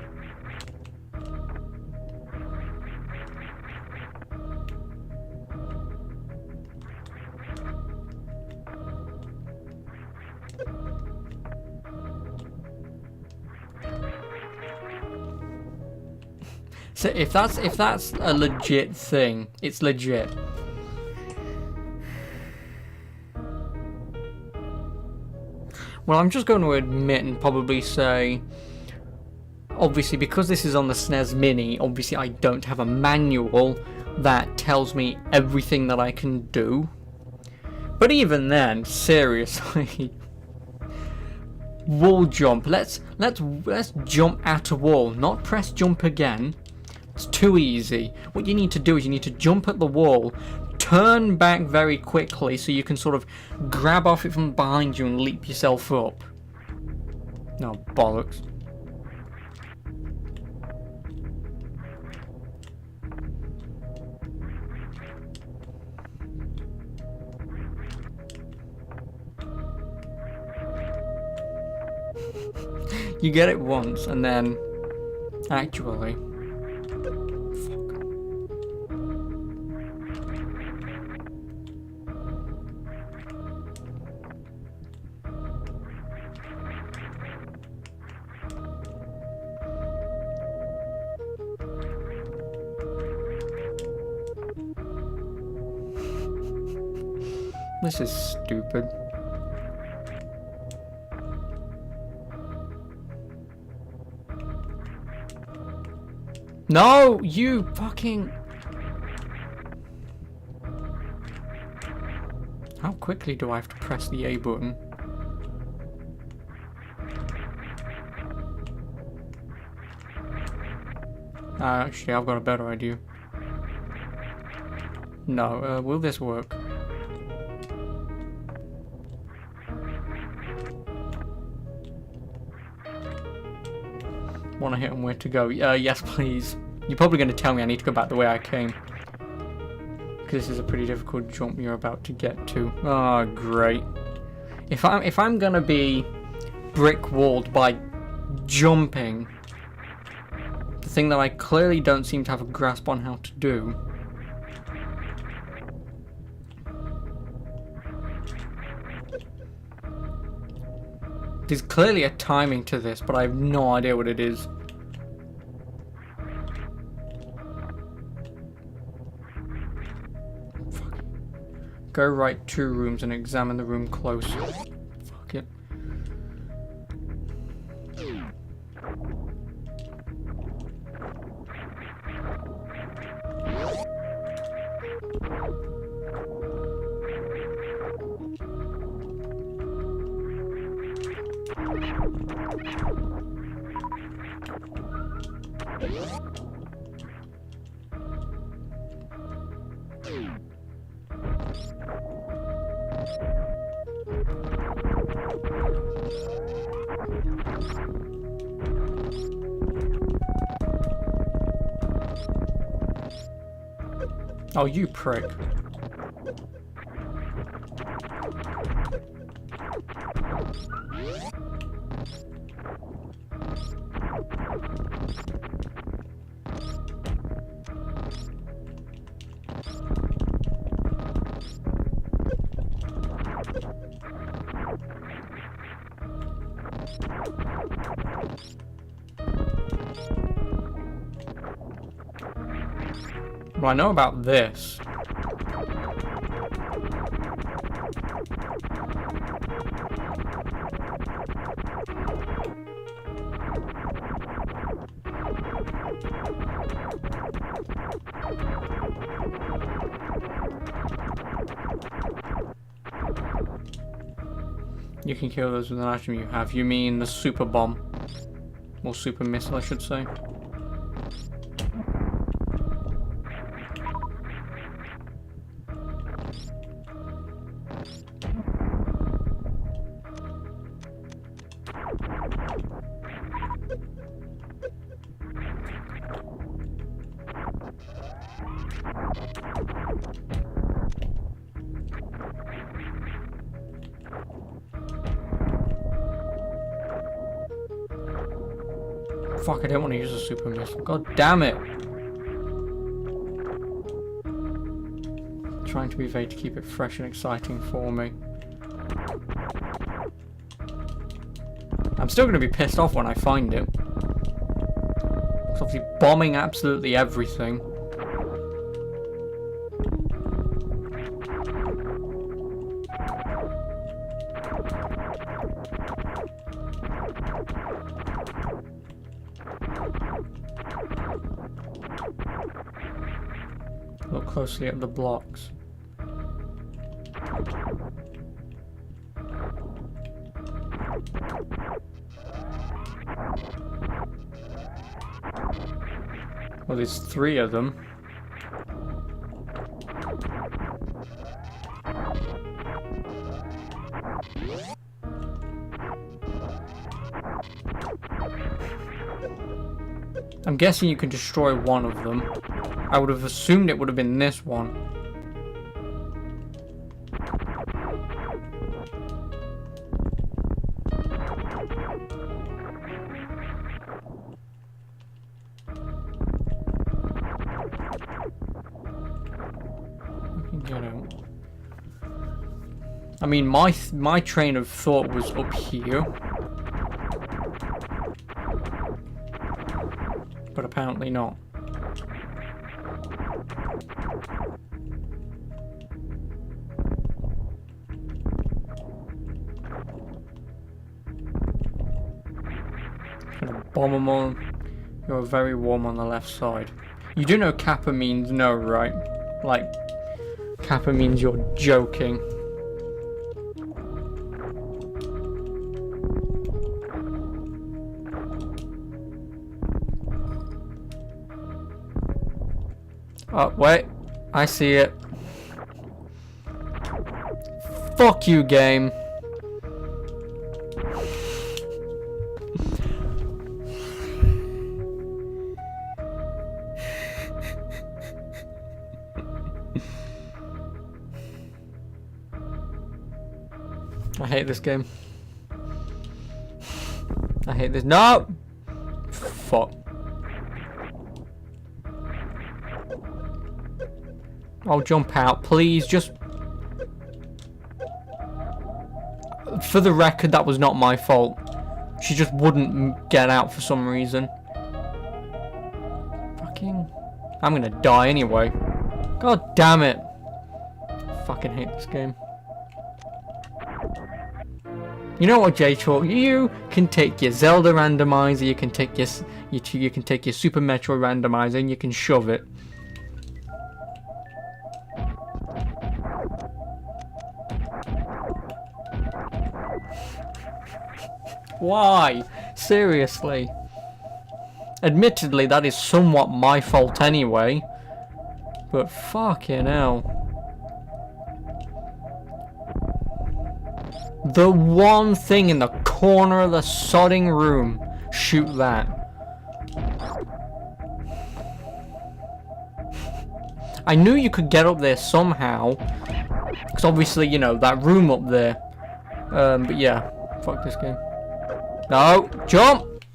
So if that's a legit thing, it's legit. Well, I'm just going to admit and probably say, obviously because this is on the SNES Mini, obviously I don't have a manual that tells me everything that I can do. But even then, seriously, wall jump. Let's jump at a wall, not press jump again. It's too easy. What you need to do is you need to jump at the wall, turn back very quickly so you can sort of grab off it from behind you and leap yourself up. No, bollocks. You get it once and then actually this is stupid. No, you fucking... How quickly do I have to press the A button? Actually, I've got a better idea. No, will this work? Want to hit him where to go? Yes, please. You're probably going to tell me I need to go back the way I came. Because this is a pretty difficult jump you're about to get to. Oh, great. If I'm going to be brick-walled by jumping, the thing that I clearly don't seem to have a grasp on how to do, there's clearly a timing to this, but I have no idea what it is. Fuck. Go right 2 rooms and examine the room close. Fuck it. Oh, you prick. Well, I know about this. You can kill those with an item you have. You mean the super bomb? Or super missile, I should say. Fuck, I don't want to use a super missile. God damn it! Trying to be vague to keep it fresh and exciting for me. I'm still going to be pissed off when I find it. It's obviously bombing absolutely everything. Look closely at the blocks. Well, there's 3 of them. I'm guessing you can destroy one of them. I would have assumed it would have been this one. I can get out. I mean, my train of thought was up here. But apparently not. Gonna bomb them all. You're very warm on the left side. You do know Kappa means no, right? Like, Kappa means you're joking. Oh, wait. I see it. Fuck you, game. I hate this game. I hate this. No! Fuck. I'll jump out, please. Just for the record, that was not my fault. She just wouldn't get out for some reason. Fucking, I'm gonna die anyway. God damn it! Fucking hate this game. You know what, J-Chalk? You can take your Zelda randomizer, you can take your you can take your Super Metroid randomizer, and you can shove it. Why? Seriously. Admittedly, that is somewhat my fault anyway. But fucking hell. The one thing in the corner of the sodding room. Shoot that. I knew you could get up there somehow. Because obviously, you know, that room up there. But yeah. Fuck this game. No! Jump!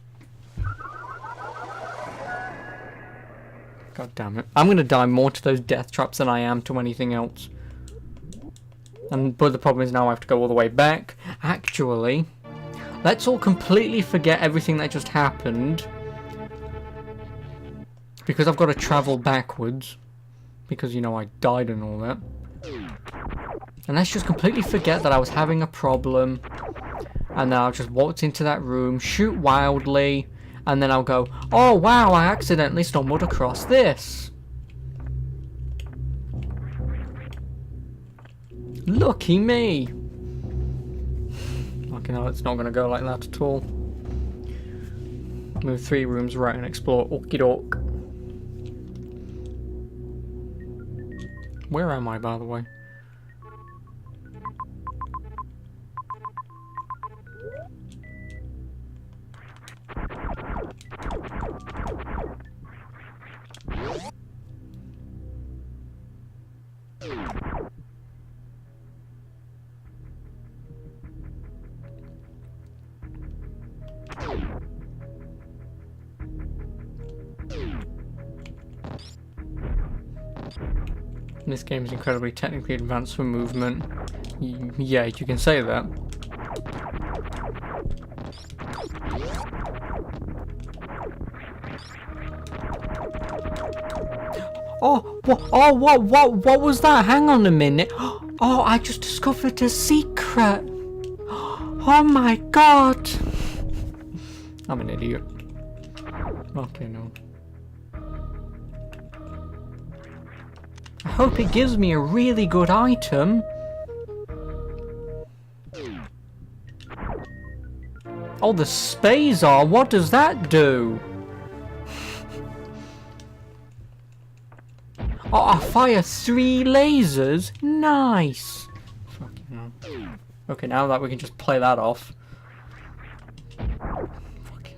God damn it. I'm gonna die more to those death traps than I am to anything else. But the problem is now I have to go all the way back. Actually, let's all completely forget everything that just happened. Because I've got to travel backwards. because, you know, I died and all that. And let's just completely forget that I was having a problem. And then I'll just walk into that room, shoot wildly, and then I'll go, oh wow, I accidentally stumbled across this. Lucky me. Okay, no, it's not going to go like that at all. Move 3 rooms right and explore. Okie doke. Where am I, by the way? This game is incredibly technically advanced for movement. Yeah, you can say that. What was that? Hang on a minute. Oh, I just discovered a secret. Oh my god. I'm an idiot. Okay, no. I hope it gives me a really good item. Oh, the Spazar, what does that do? Oh, I fire 3 lasers? Nice. Fucking hell. Okay, now that we can just play that off. Fucking.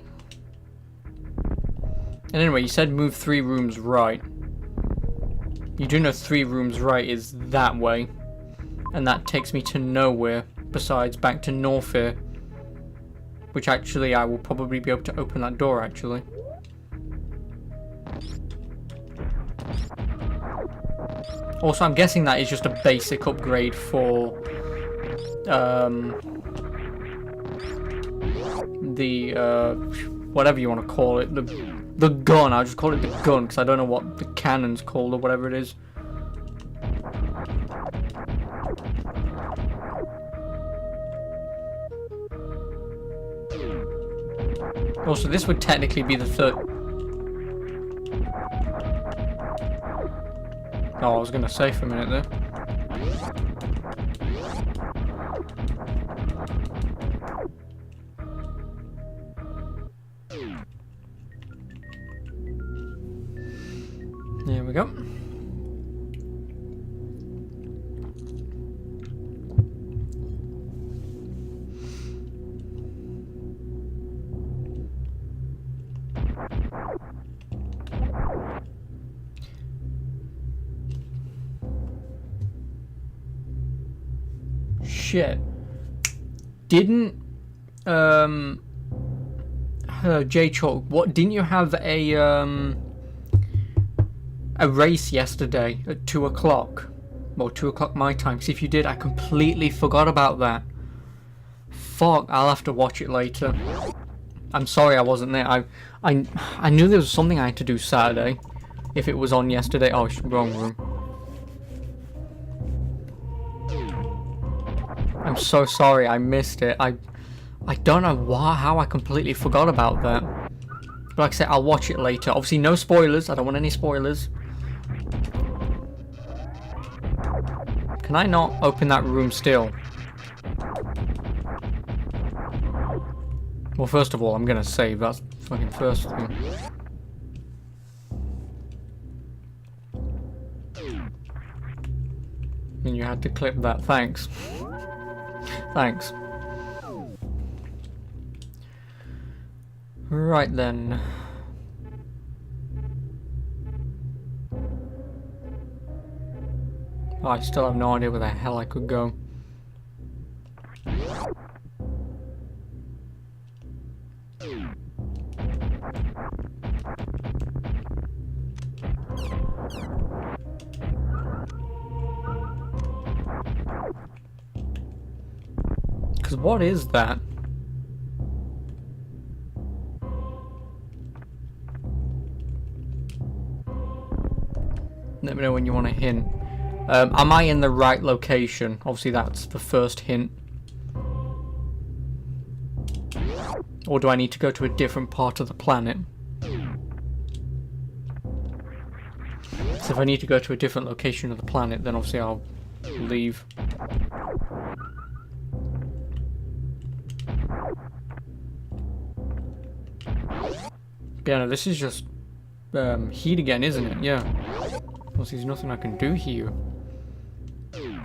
And anyway, you said move 3 rooms right. You do know 3 rooms right is that way. And that takes me to nowhere besides back to Norfair. Which actually I will probably be able to open that door actually. Also, I'm guessing that is just a basic upgrade for the whatever you want to call it, the gun. I'll just call it the gun because I don't know what the cannon's called or whatever it is. Also, this would technically be the third. Oh, I was gonna say for a minute there. There we go. Shit. Didn't J-Chalk, what, didn't you have a race yesterday at 2 o'clock? Well, 2 o'clock my time, because if you did, I completely forgot about that. Fuck, I'll have to watch it later. I'm sorry I wasn't there. I knew there was something I had to do Saturday. If it was on yesterday. Oh, wrong room. I'm so sorry, I missed it. I don't know how I completely forgot about that. But like I said, I'll watch it later. Obviously, no spoilers. I don't want any spoilers. Can I not open that room still? Well, first of all, I'm gonna save. That's fucking first thing. And you had to clip that. Thanks. Thanks. Right then. Oh, I still have no idea where the hell I could go. Because what is that? Let me know when you want a hint. Am I in the right location? Obviously that's the first hint. Or do I need to go to a different part of the planet? So if I need to go to a different location of the planet, then obviously I'll leave. Yeah, no, this is just heat again, isn't it? Yeah. Obviously there's nothing I can do here.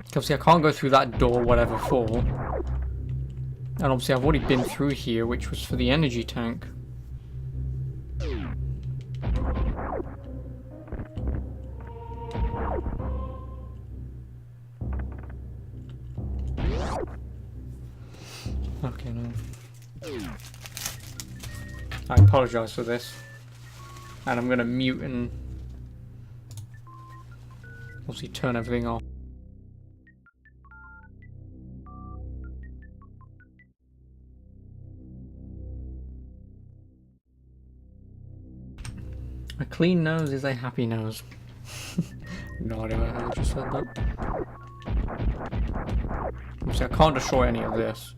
Obviously I can't go through that door, whatever for. And obviously I've already been through here, which was for the energy tank. Okay, no. I apologise for this. And I'm going to mute and obviously turn everything off. A clean nose is a happy nose. No idea why I just said that. Obviously I can't destroy any of this.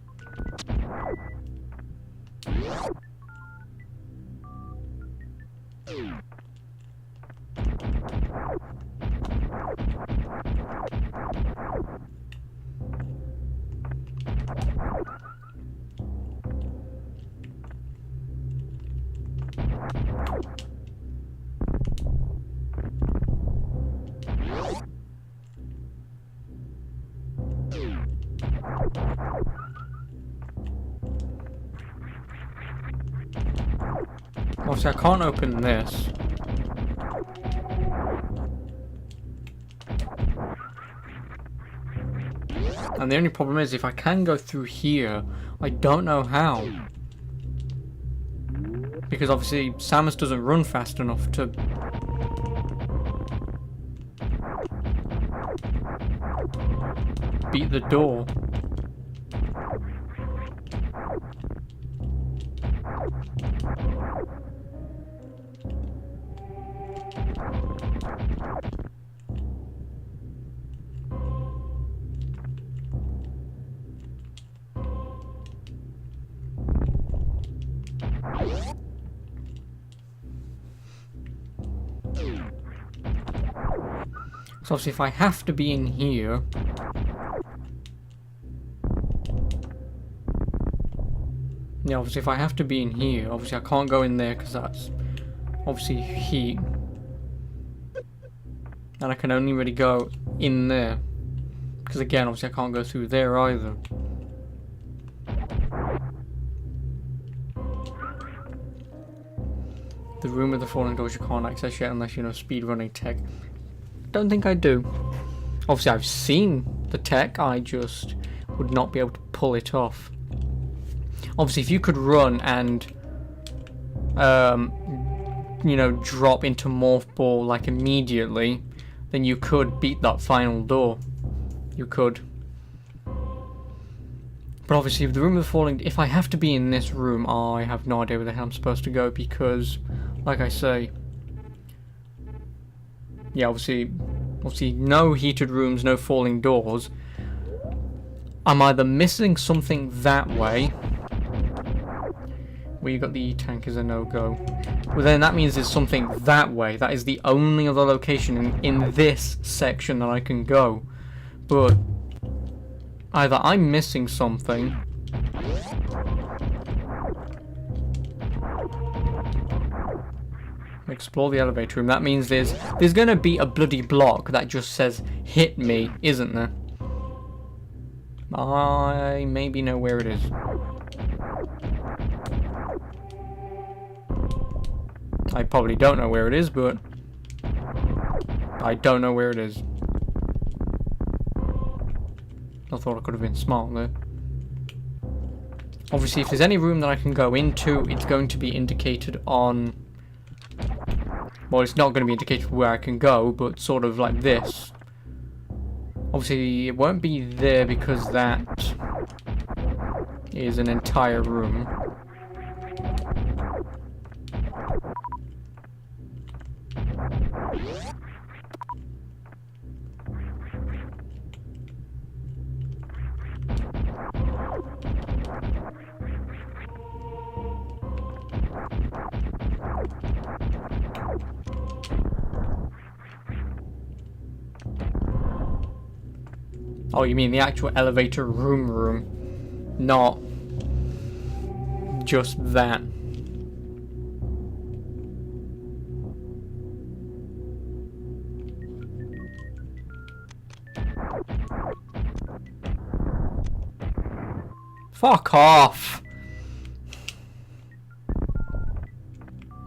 Obviously I can't open this. And the only problem is if I can go through here, I don't know how. Because obviously Samus doesn't run fast enough to beat the door. So obviously if I have to be in here, yeah, obviously if I have to be in here, obviously I can't go in there because that's obviously heat. And I can only really go in there. Because again, obviously I can't go through there either. The room with the falling doors you can't access yet unless you know speedrunning tech. Don't think I do. Obviously I've seen the tech, I just would not be able to pull it off. Obviously if you could run and you know, drop into Morph Ball like immediately, then you could beat that final door. You could. But obviously if the room of the falling, if I have to be in this room, I have no idea where the hell I'm supposed to go because, like I say, yeah, obviously no heated rooms, no falling doors. I'm either missing something that way, where you got the tank is a no-go. Well then that means there's something that way. That is the only other location in this section that I can go. But either I'm missing something, explore the elevator room. That means there's gonna be a bloody block that just says hit me, isn't there? I maybe know where it is. I probably don't know where it is, but I don't know where it is. I thought I could have been smart there. Obviously, if there's any room that I can go into, it's going to be indicated on... Well, it's not going to be indicated where I can go, but sort of like this. Obviously, it won't be there because that is an entire room. Oh, you mean the actual elevator room, not just that. Fuck off!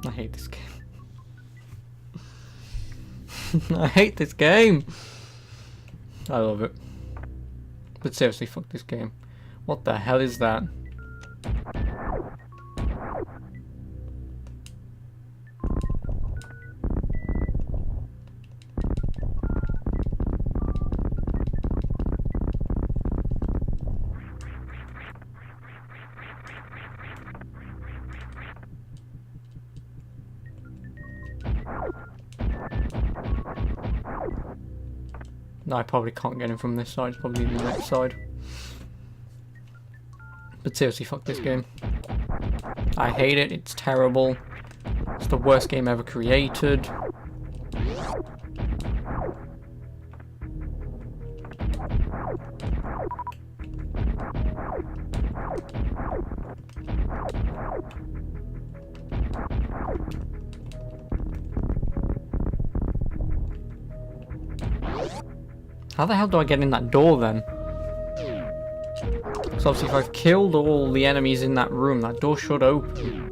I hate this game. I hate this game! I love it. But seriously, fuck this game. What the hell is that? No, I probably can't get him from this side, it's probably the next side. But seriously, fuck this game. I hate it, it's terrible. It's the worst game ever created. How the hell do I get in that door then? So obviously if I've killed all the enemies in that room, that door should open.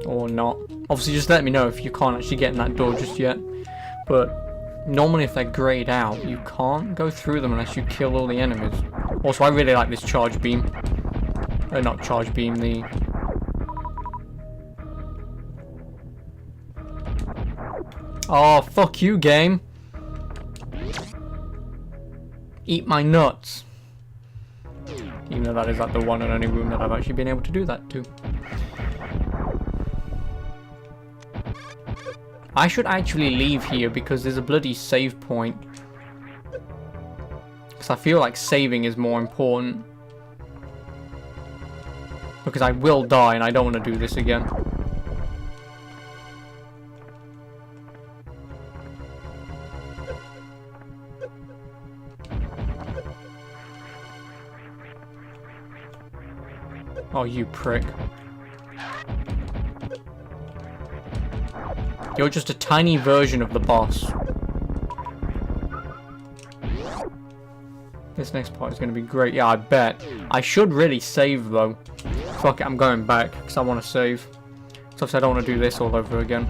Or not. Obviously just let me know if you can't actually get in that door just yet. But normally if they're greyed out, you can't go through them unless you kill all the enemies. Also, I really like this charge beam. Not charge beam, the... Oh, fuck you, game. Eat my nuts. Even though that is like the one and only room that I've actually been able to do that to. I should actually leave here because there's a bloody save point. Because I feel like saving is more important. Because I will die and I don't want to do this again. Oh, you prick. You're just a tiny version of the boss. This next part is going to be great. Yeah, I bet. I should really save, though. Fuck it, I'm going back, because I want to save. So obviously I don't want to do this all over again.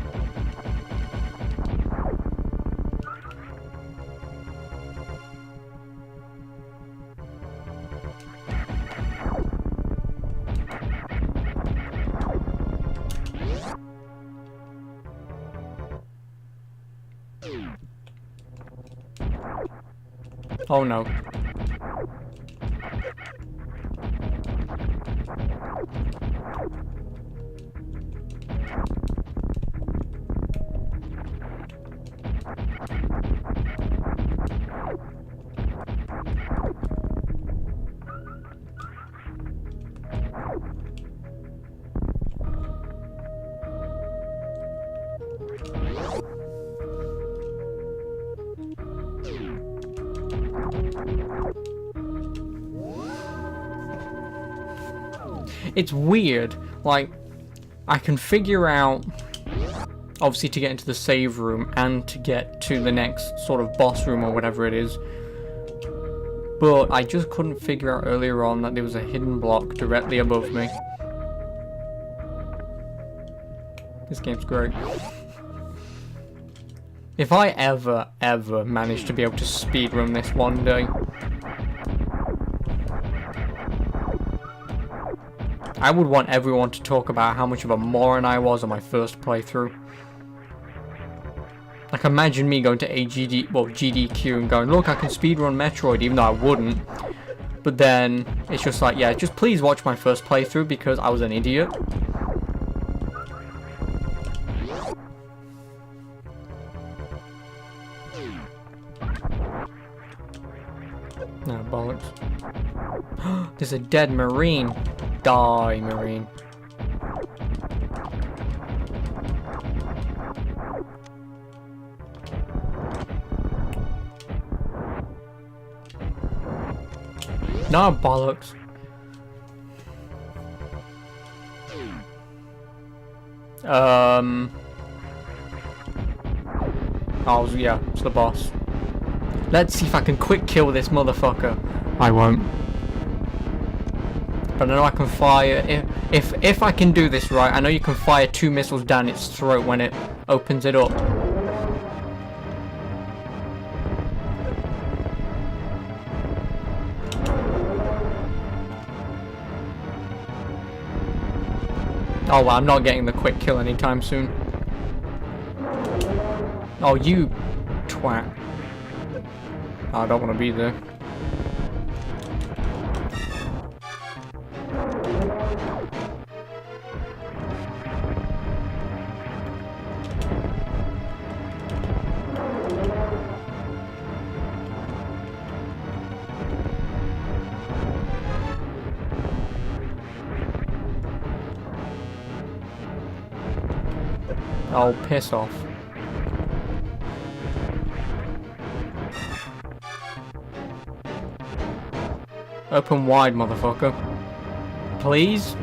Oh no. It's weird, like, I can figure out, obviously to get into the save room and to get to the next sort of boss room or whatever it is, but I just couldn't figure out earlier on that there was a hidden block directly above me. This game's great. If I ever manage to be able to speedrun this one day, I would want everyone to talk about how much of a moron I was on my first playthrough. Like, imagine me going to GDQ and going, look, I can speedrun Metroid, even though I wouldn't. But then, it's just like, yeah, just please watch my first playthrough because I was an idiot. Nah, bollocks. There's a dead marine. Die, marine. No, bollocks. Oh, yeah, it's the boss. Let's see if I can quick kill this motherfucker. I won't. But I know I can fire... If I can do this right, I know you can fire 2 missiles down its throat when it opens it up. Oh, well, I'm not getting the quick kill anytime soon. Oh, you twat. I don't want to be there. Oh, piss off. Open wide, motherfucker. Please?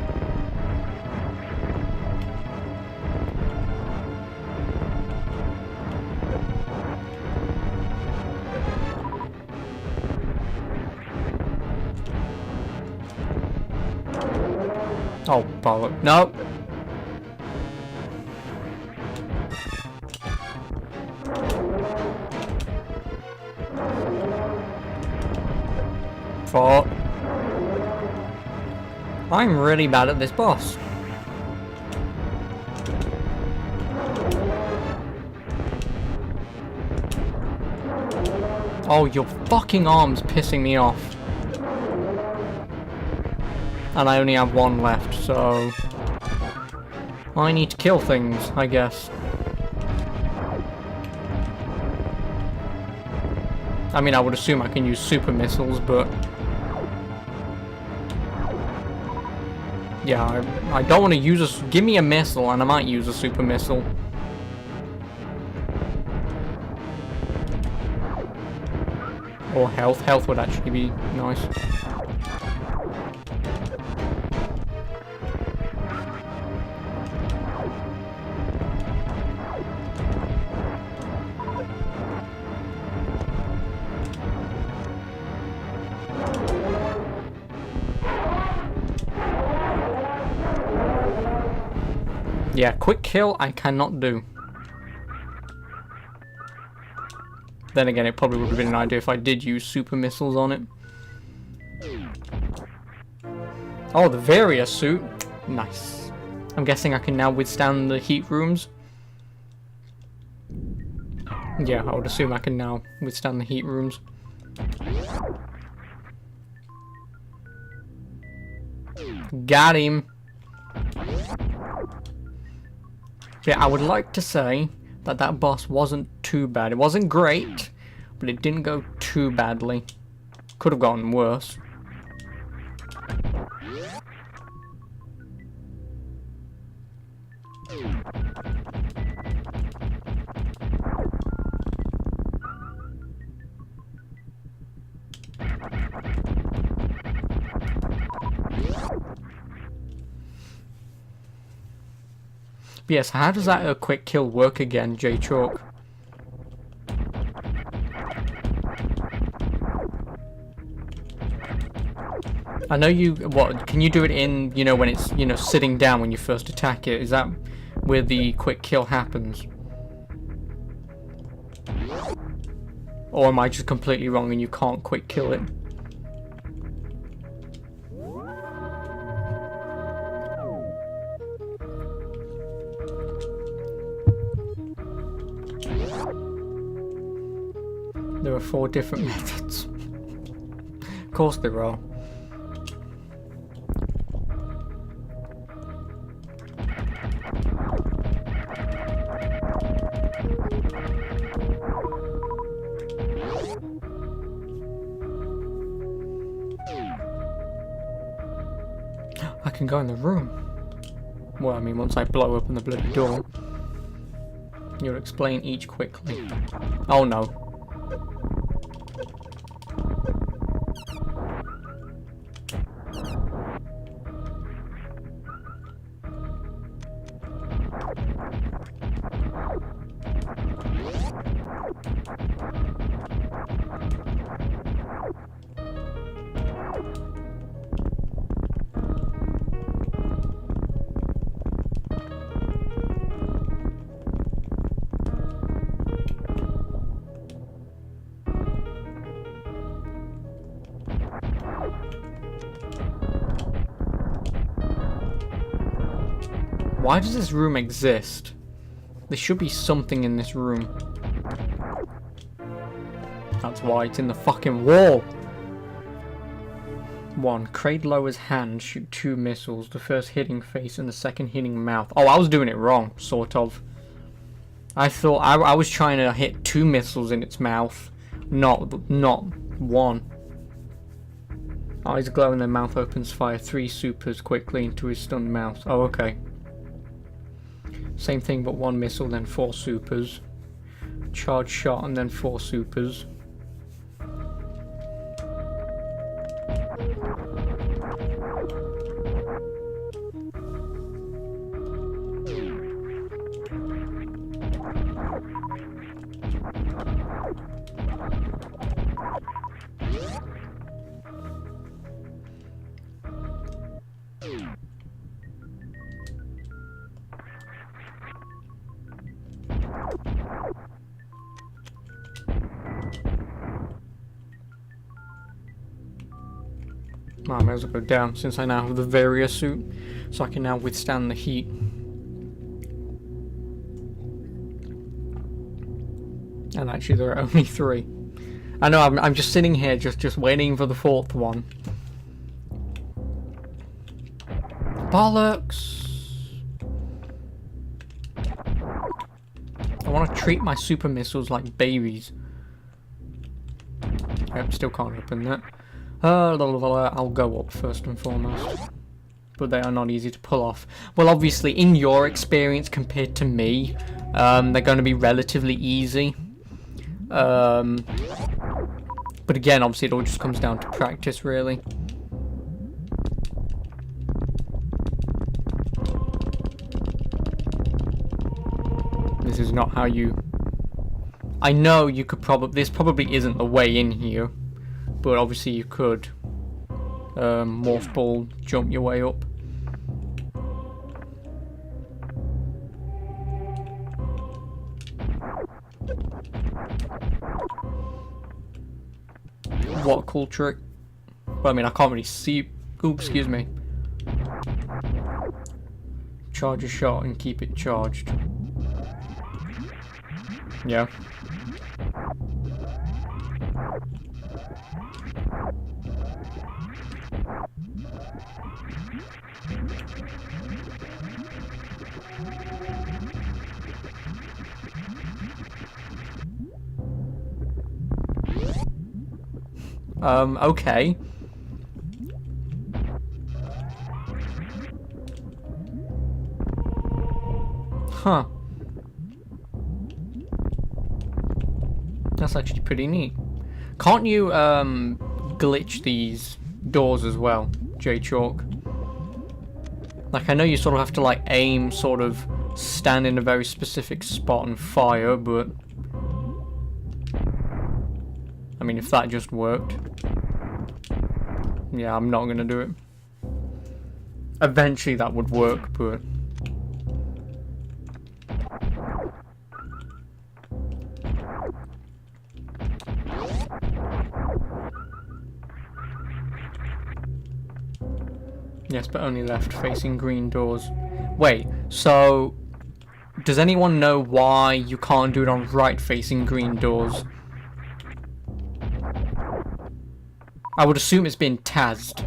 Oh, bollock. No! Fuck. I'm really bad at this boss. Oh, your fucking arm's pissing me off. And I only have 1 left, so... I need to kill things, I guess. I mean, I would assume I can use super missiles, but... Yeah, I don't want to use a... Give me a missile and I might use a super missile. Or health. Health would actually be nice. Yeah, quick kill I cannot do. Then again, it probably would have been an idea if I did use super missiles on it. Oh, the Varia suit. Nice. I'm guessing I can now withstand the heat rooms. Yeah, I would assume I can now withstand the heat rooms. Got him. Yeah, I would like to say that that boss wasn't too bad. It wasn't great, but it didn't go too badly. Could have gotten worse. Yes, how does that quick kill work again, J-Chalk? I know you, what, can you do it in, you know, when it's, you know, sitting down when you first attack it? Is that where the quick kill happens? Or am I just completely wrong and you can't quick kill it? There are 4 different methods. Of course there are. I can go in the room. Well, I mean, once I blow open the bloody door. You'll explain each quickly. Oh no. Why does this room exist? There should be something in this room. That's why it's in the fucking wall. 1. Kraid lowers hand, shoot 2 missiles. The first hitting face and the second hitting mouth. Oh, I was doing it wrong, sort of. I thought I was trying to hit 2 missiles in its mouth, not 1. Eyes glow and their mouth opens, fire 3 supers quickly into his stunned mouth. Oh, okay. Same thing, but 1 missile, then 4 supers. Charge shot and then 4 supers. I may as well go down since I now have the Varia suit, so I can now withstand the heat. And actually there are only 3. I know, I'm just sitting here just waiting for the 4th one. Bollocks! I want to treat my super missiles like babies. Yep, still can't open that. I'll go up first and foremost. But they are not easy to pull off. Well, obviously, in your experience compared to me, they're going to be relatively easy. But again, obviously, it all just comes down to practice, really. This is not how you... I know you could probably... This probably isn't the way in here. But obviously you could morph ball, jump your way up. What a cool trick. Well, I mean, I can't really see... Oops, excuse me. Charge a shot and keep it charged. Yeah. Okay. Huh. That's actually pretty neat. Can't you, glitch these doors as well, J-Chalk? Like, I know you sort of have to, like, aim, sort of stand in a very specific spot and fire, but... I mean, if that just worked... Yeah, I'm not gonna do it. Eventually that would work, but... Yes, but only left facing green doors. Wait, so... Does anyone know why you can't do it on right facing green doors? I would assume it's been tasked.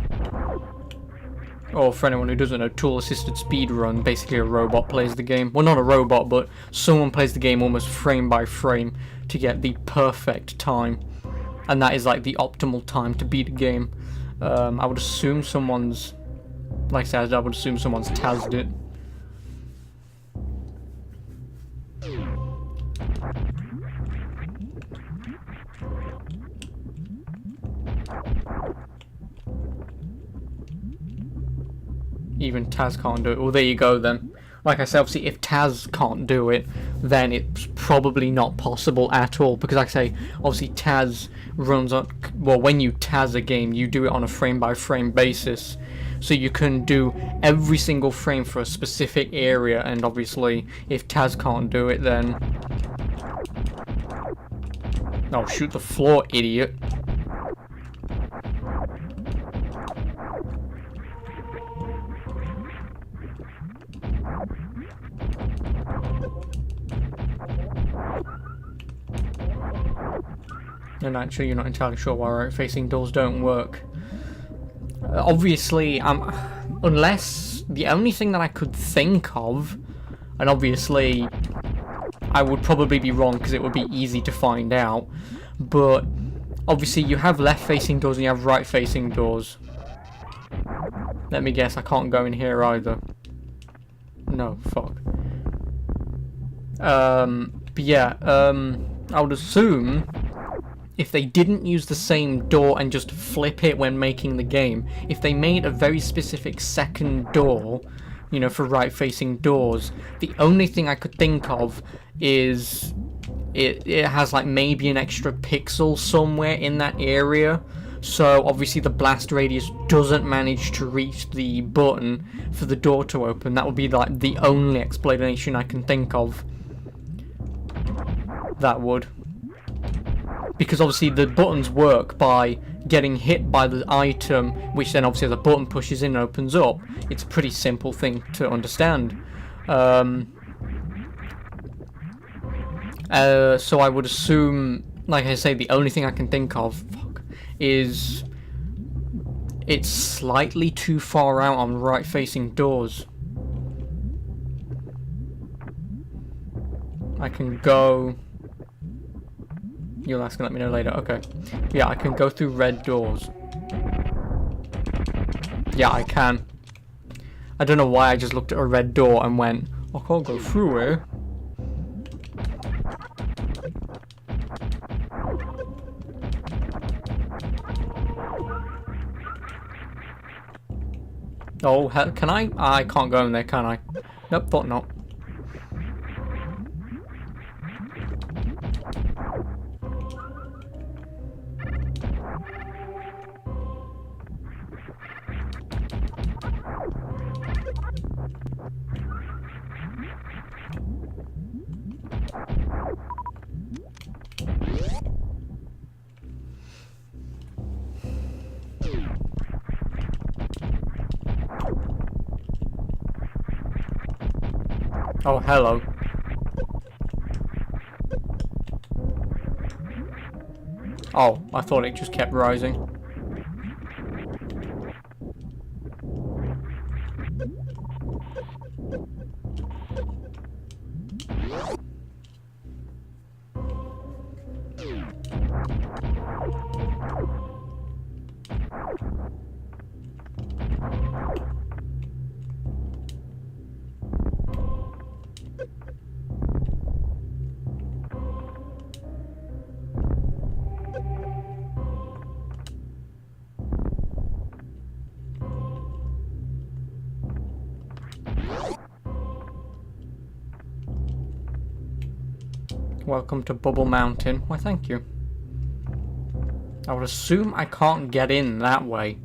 Or for anyone who doesn't know, tool-assisted speedrun, basically a robot plays the game. Well, not a robot, but someone plays the game almost frame by frame to get the perfect time. And that is like the optimal time to beat a game. I would assume someone's, like I said, I would assume someone's tazzed it. Even Taz can't do it. Well, there you go then. Like I said, obviously, if Taz can't do it, then it's probably not possible at all. Because, like I say, obviously Taz runs on... Well, when you Taz a game, you do it on a frame-by-frame basis. So you can do every single frame for a specific area. And obviously, if Taz can't do it, then... Oh, shoot the floor, idiot. And actually, you're not entirely sure why right-facing doors don't work. Obviously, unless the only thing that I could think of, and obviously I would probably be wrong because it would be easy to find out, but obviously you have left-facing doors and you have right-facing doors. Let me guess, I can't go in here either. No, fuck. But yeah, I would assume if they didn't use the same door and just flip it when making the game, if they made a very specific second door, you know, for right-facing doors, the only thing I could think of is it has like maybe an extra pixel somewhere in that area, so obviously the blast radius doesn't manage to reach the button for the door to open. That would be like the only explanation I can think of. That would. Because obviously the buttons work by getting hit by the item, which then obviously the button pushes in and opens up. It's a pretty simple thing to understand. So I would assume, like I say, the only thing I can think of is it's slightly too far out on right-facing doors. I can go... You'll ask and let me know later. Okay. Yeah, I can go through red doors. Yeah, I can. I don't know why I just looked at a red door and went, I can't go through it. Oh, hell, can I? I can't go in there, can I? Nope, thought not. Oh, hello. Oh, I thought it just kept rising. Welcome to Bubble Mountain. Why, thank you. I would assume I can't get in that way.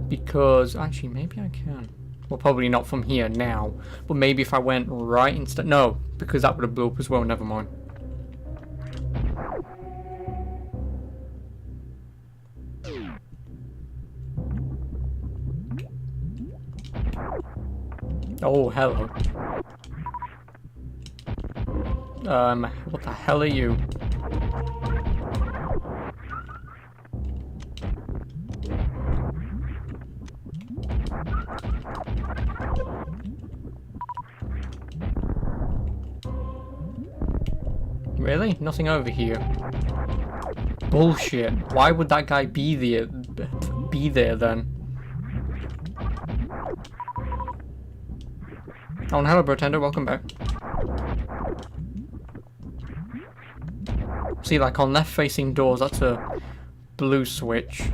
Because, actually, maybe I can. Well, probably not from here now. But maybe if I went right instead. No, because that would have blew up as well. Never mind. Oh, hello. What the hell are you? Really? Nothing over here. Bullshit. Why would that guy be there? be there then? Oh, and hello, Brotender, welcome back. See, like on left-facing doors, that's a blue switch.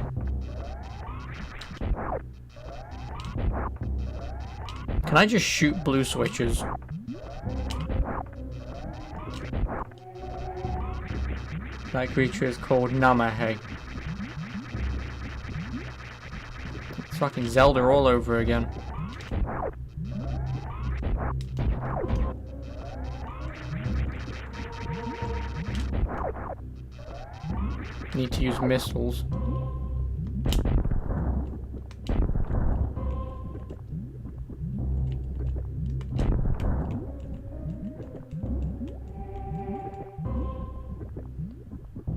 Can I just shoot blue switches? That creature is called Namahe. It's fucking Zelda all over again. Need to use missiles.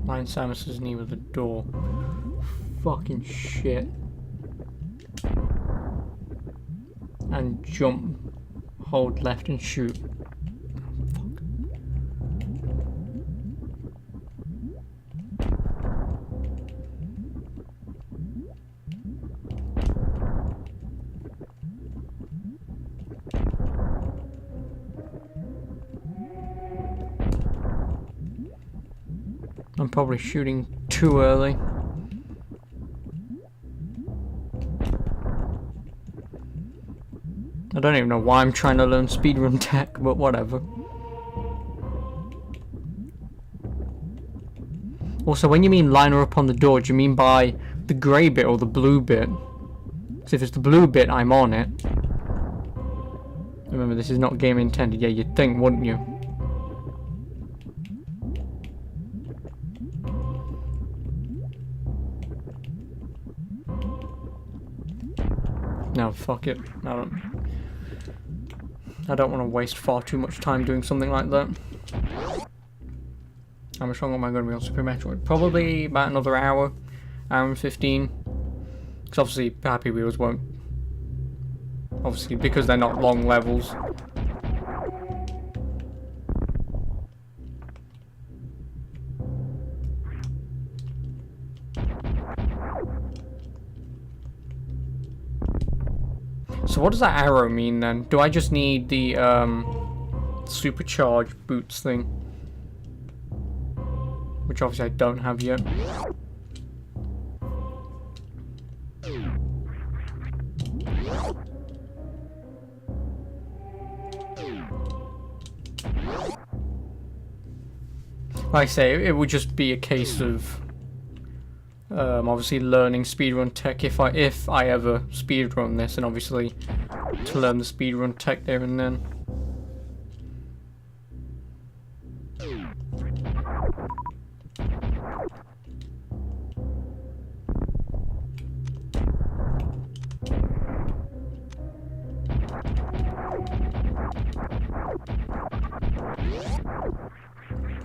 Line Samus's knee with the door. Fucking shit. And jump. Hold left and shoot. Fuck. I'm probably shooting too early. I don't even know why I'm trying to learn speedrun tech, but whatever. Also, when you mean line her up on the door, do you mean by the grey bit or the blue bit? Because if it's the blue bit, I'm on it. Remember, this is not game intended. Yeah, you'd think, wouldn't you? No, fuck it. I don't want to waste far too much time doing something like that. How much longer am I going to be on Super Metroid? Probably about another hour and 15. Because obviously Happy Wheels won't. Obviously, because they're not long levels. So what does that arrow mean then? Do I just need the supercharged boots thing? Which obviously I don't have yet. Like I say, it would just be a case of obviously learning speedrun tech if I ever speedrun this, and obviously to learn the speedrun tech there and then.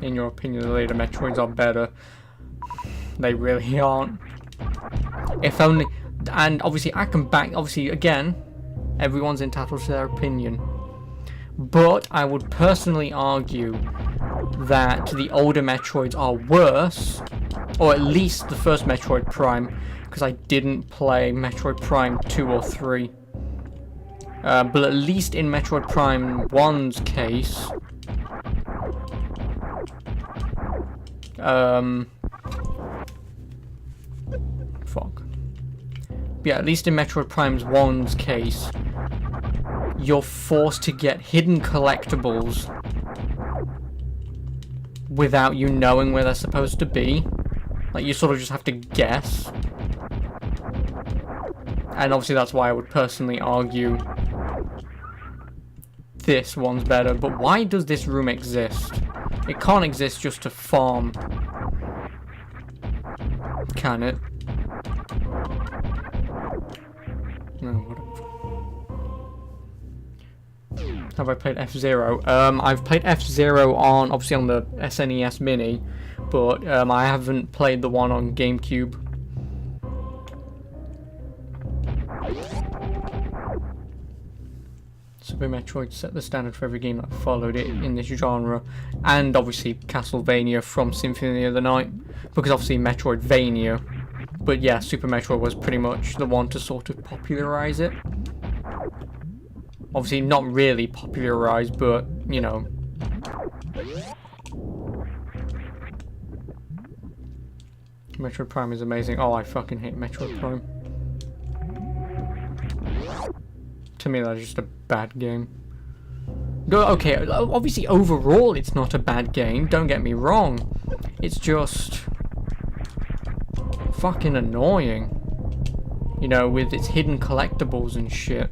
In your opinion, the later Metroids are better. They really aren't. If only, and obviously I can back, obviously again, everyone's entitled to their opinion. But I would personally argue that the older Metroids are worse, or at least the first Metroid Prime, because I didn't play Metroid Prime 2 or 3. But at least in Metroid Prime 1's case, fuck. Yeah, at least in Metroid Prime 1's case, you're forced to get hidden collectibles without you knowing where they're supposed to be. Like, you sort of just have to guess. And obviously that's why I would personally argue this one's better. But why does this room exist? It can't exist just to farm. Can it? No, whatever. Have I played F-Zero? I've played F-Zero obviously on the SNES Mini, but I haven't played the one on GameCube. Super Metroid set the standard for every game that followed it in this genre, and obviously Castlevania from Symphony of the Night, because obviously Metroidvania But yeah, Super Metroid was pretty much the one to sort of popularize it. Obviously not really popularize, but, you know. Metroid Prime is amazing. Oh, I fucking hate Metroid Prime. To me, that's just a bad game. Okay, obviously overall it's not a bad game, don't get me wrong. It's just fucking annoying. You know, with its hidden collectibles and shit.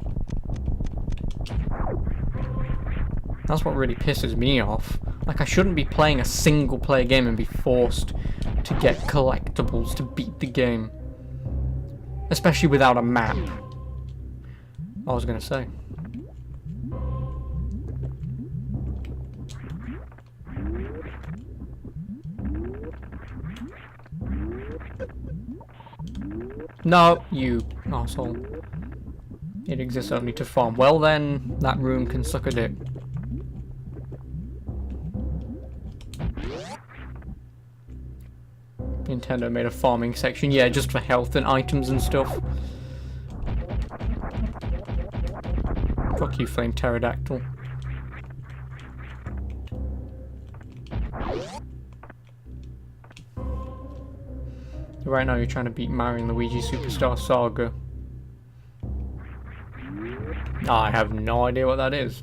That's what really pisses me off. Like, I shouldn't be playing a single player game and be forced to get collectibles to beat the game. Especially without a map. I was gonna say. No, you asshole. It exists only to farm. Well then, that room can suck a dick. Nintendo made a farming section, yeah, just for health and items and stuff. Fuck you, Flame Pterodactyl. Right now you're trying to beat Mario and Luigi Superstar Saga. I have no idea what that is.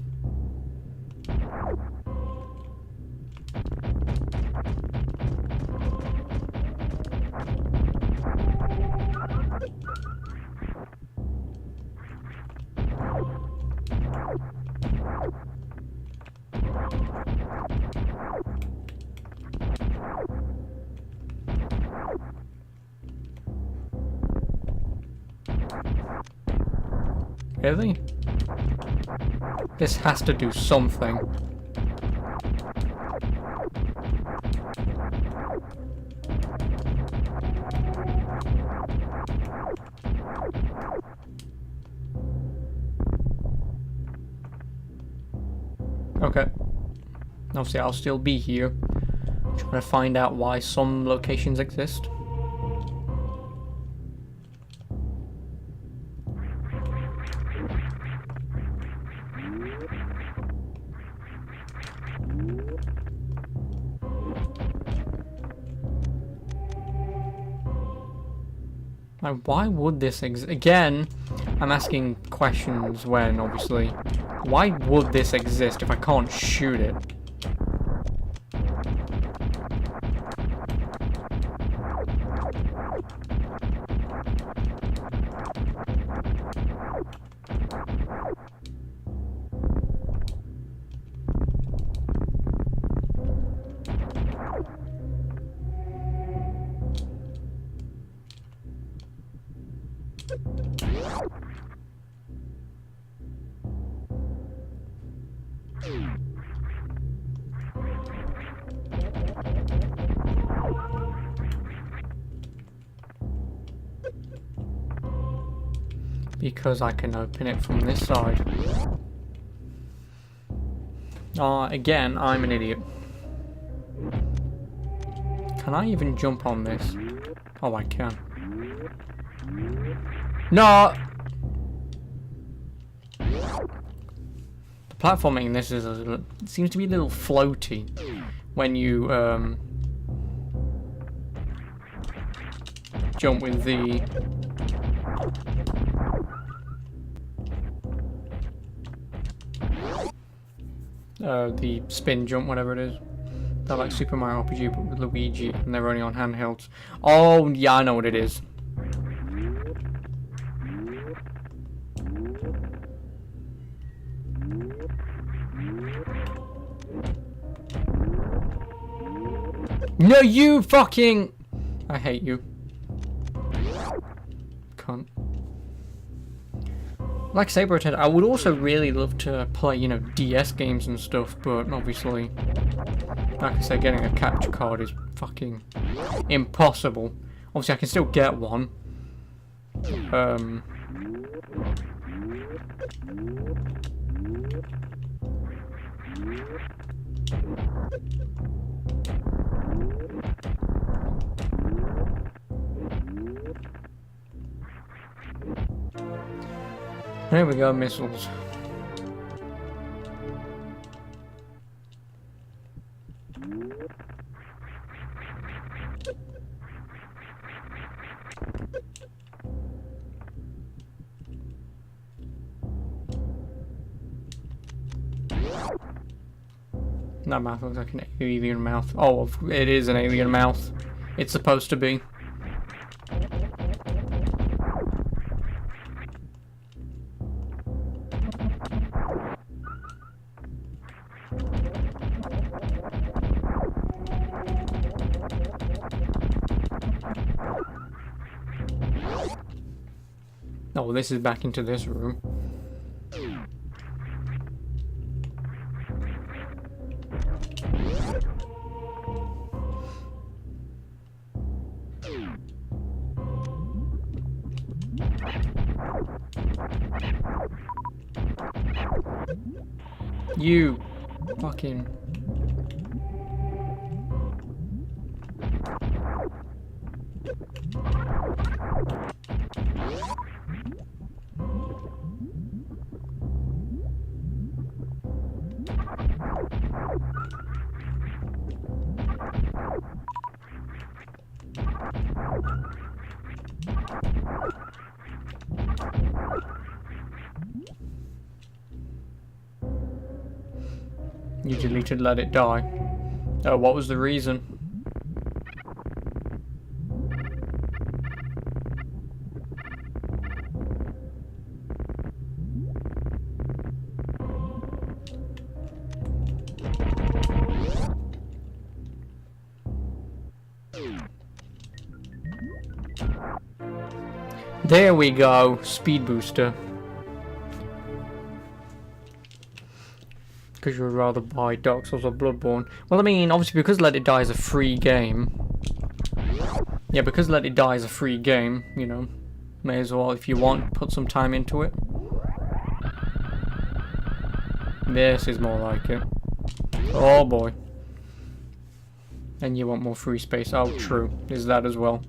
Really? This has to do something. Okay. Obviously, I'll still be here, trying to find out why some locations exist. Like, why would this exist? Again, I'm asking questions when, obviously, why would this exist if I can't shoot it? Because I can open it from this side. Again, I'm an idiot. Can I even jump on this? Oh, I can. No! The platforming in this is seems to be a little floaty when you jump with the spin jump, whatever it is. They're like Super Mario RPG but with Luigi, and they're only on handhelds. Oh, yeah, I know what it is. No, you fucking... I hate you. Cunt. Like Saberhead, I would also really love to play, you know, DS games and stuff, but obviously, like I said, getting a capture card is fucking impossible. Obviously, I can still get one. There we go, missiles. That mouth looks like an alien mouth. Oh, it is an alien mouth. It's supposed to be. Oh, this is back into this room. You fucking... You deleted Let It Die. Oh, what was the reason? There we go, speed booster. Because you would rather buy Dark Souls or Bloodborne. Well, I mean, obviously because Let It Die is a free game. Yeah, because Let It Die is a free game, you know, may as well, if you want, put some time into it. This is more like it. Oh boy. And you want more free space. Oh, true. Is that as well.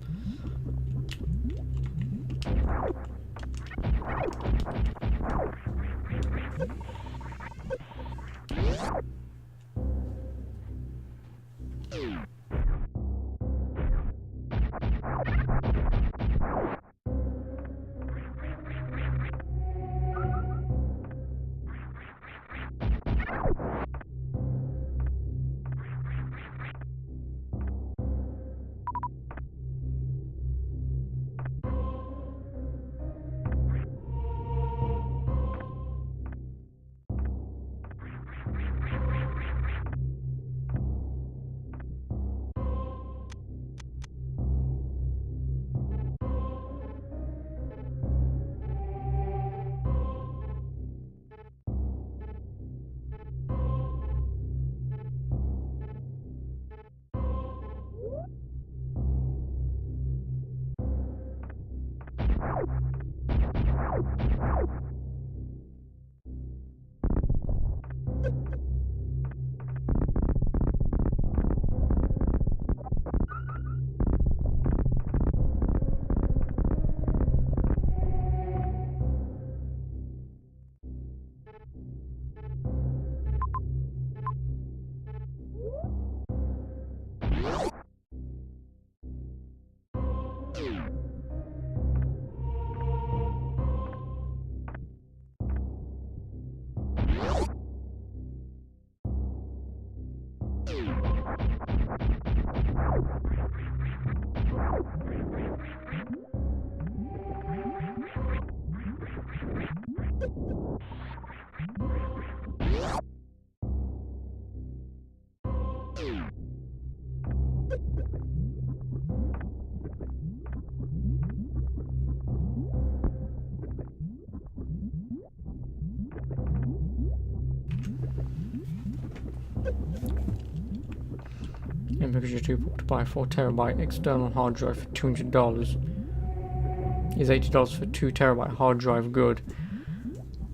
And because you're too poor to buy a 4TB external hard drive for $200, is $80 for 2TB hard drive good?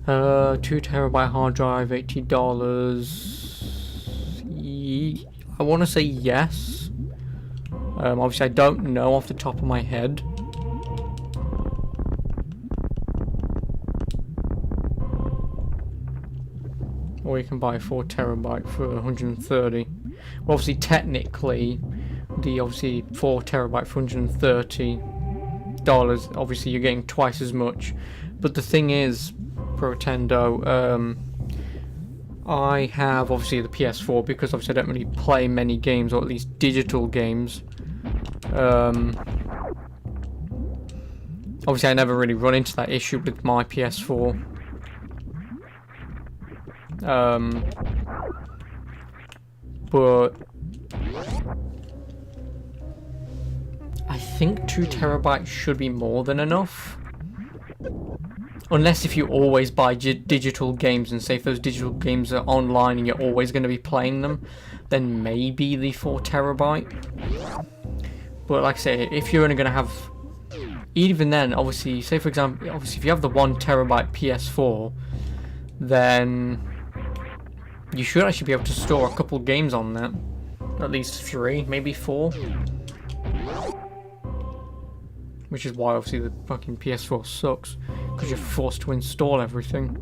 2TB hard drive, $80. I want to say yes. Obviously, I don't know off the top of my head. or you can buy 4 terabyte for 130. Well, obviously, technically, the 4 terabyte for $130. Obviously, you're getting twice as much. But the thing is, Protendo, I have obviously the PS4 because obviously I don't really play many games, or at least digital games. Obviously, I never really run into that issue with my PS4. But I think 2 terabytes should be more than enough. Unless if you always buy digital games, and say if those digital games are online and you're always going to be playing them, then maybe the 4 terabyte. But like I say, if you're only going to have, even then, obviously, say for example, obviously if you have the 1 terabyte PS4, then you should actually be able to store a couple games on that. At least 3, maybe 4. Which is why obviously the fucking PS4 sucks, because you're forced to install everything.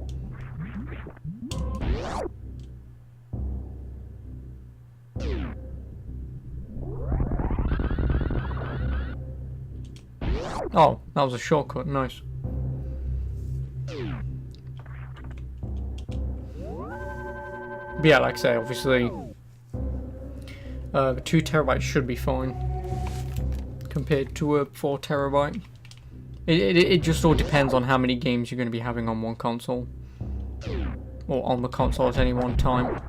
Oh, that was a shortcut, nice. But yeah, like I say, obviously, 2 terabytes should be fine compared to a 4 terabyte. It just all depends on how many games you're going to be having on one console, or on the console at any one time.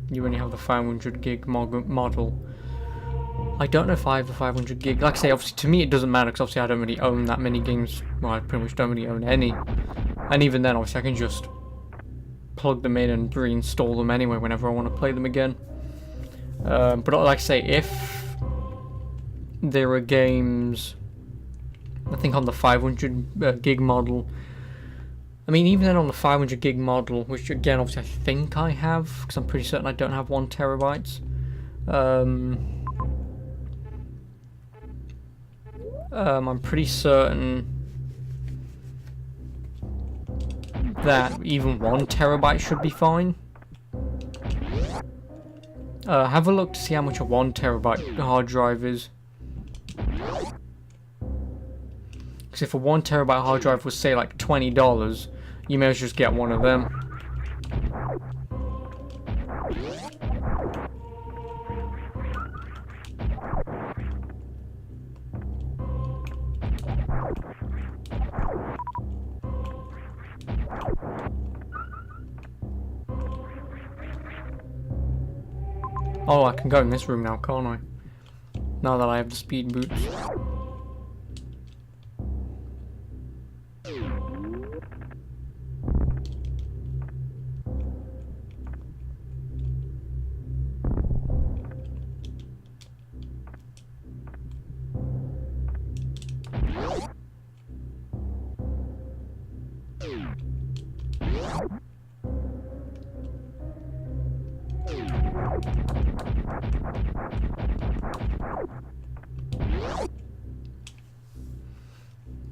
You only have the 500 gig model. I don't know if I have the 500 gig. Like I say, obviously to me it doesn't matter because obviously I don't really own that many games. Well, I pretty much don't really own any. And even then, obviously I can just plug them in and reinstall them anyway whenever I want to play them again. But like I say, if there are games, I think on the 500 gig model, I mean even then on the 500 gig model, which again obviously I think I have, because I'm pretty certain I don't have 1 terabyte. I'm pretty certain that even 1 terabyte should be fine. Have a look to see how much a 1 terabyte hard drive is. Because if a 1 terabyte hard drive was say like $20, you may as well just get one of them. Oh, I can go in this room now, can't I? Now that I have the speed boots.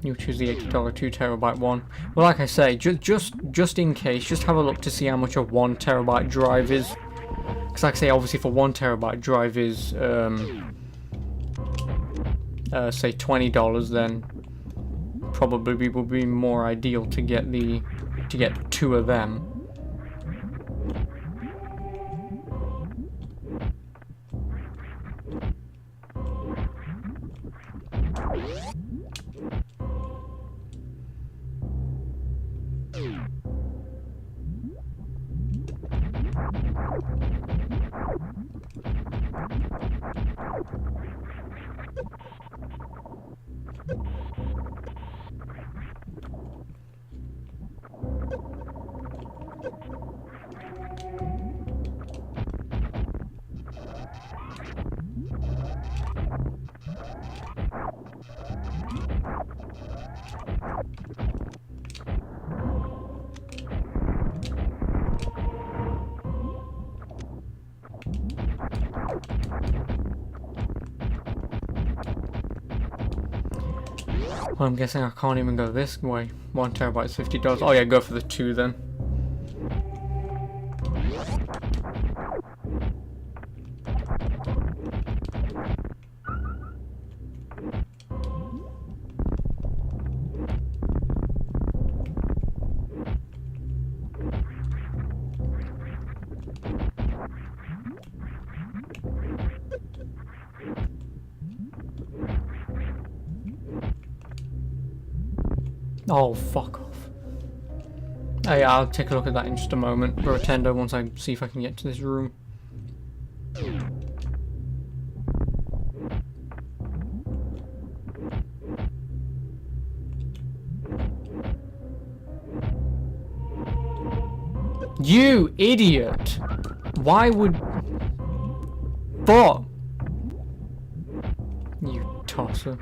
You choose the $80 2 terabyte one. Well, like I say, just in case, just have a look to see how much a 1 terabyte drive is. Because like I say, obviously if a 1 terabyte drive is say $20, then probably will be more ideal to get 2 of them. Well, I'm guessing I can't even go this way. 1 terabyte is $50. Oh yeah, go for the 2 then. Oh, fuck off. Oh, yeah, I'll take a look at that in just a moment. Rotendo, once I see if I can get to this room. You idiot! Why would... Fuck! You tosser.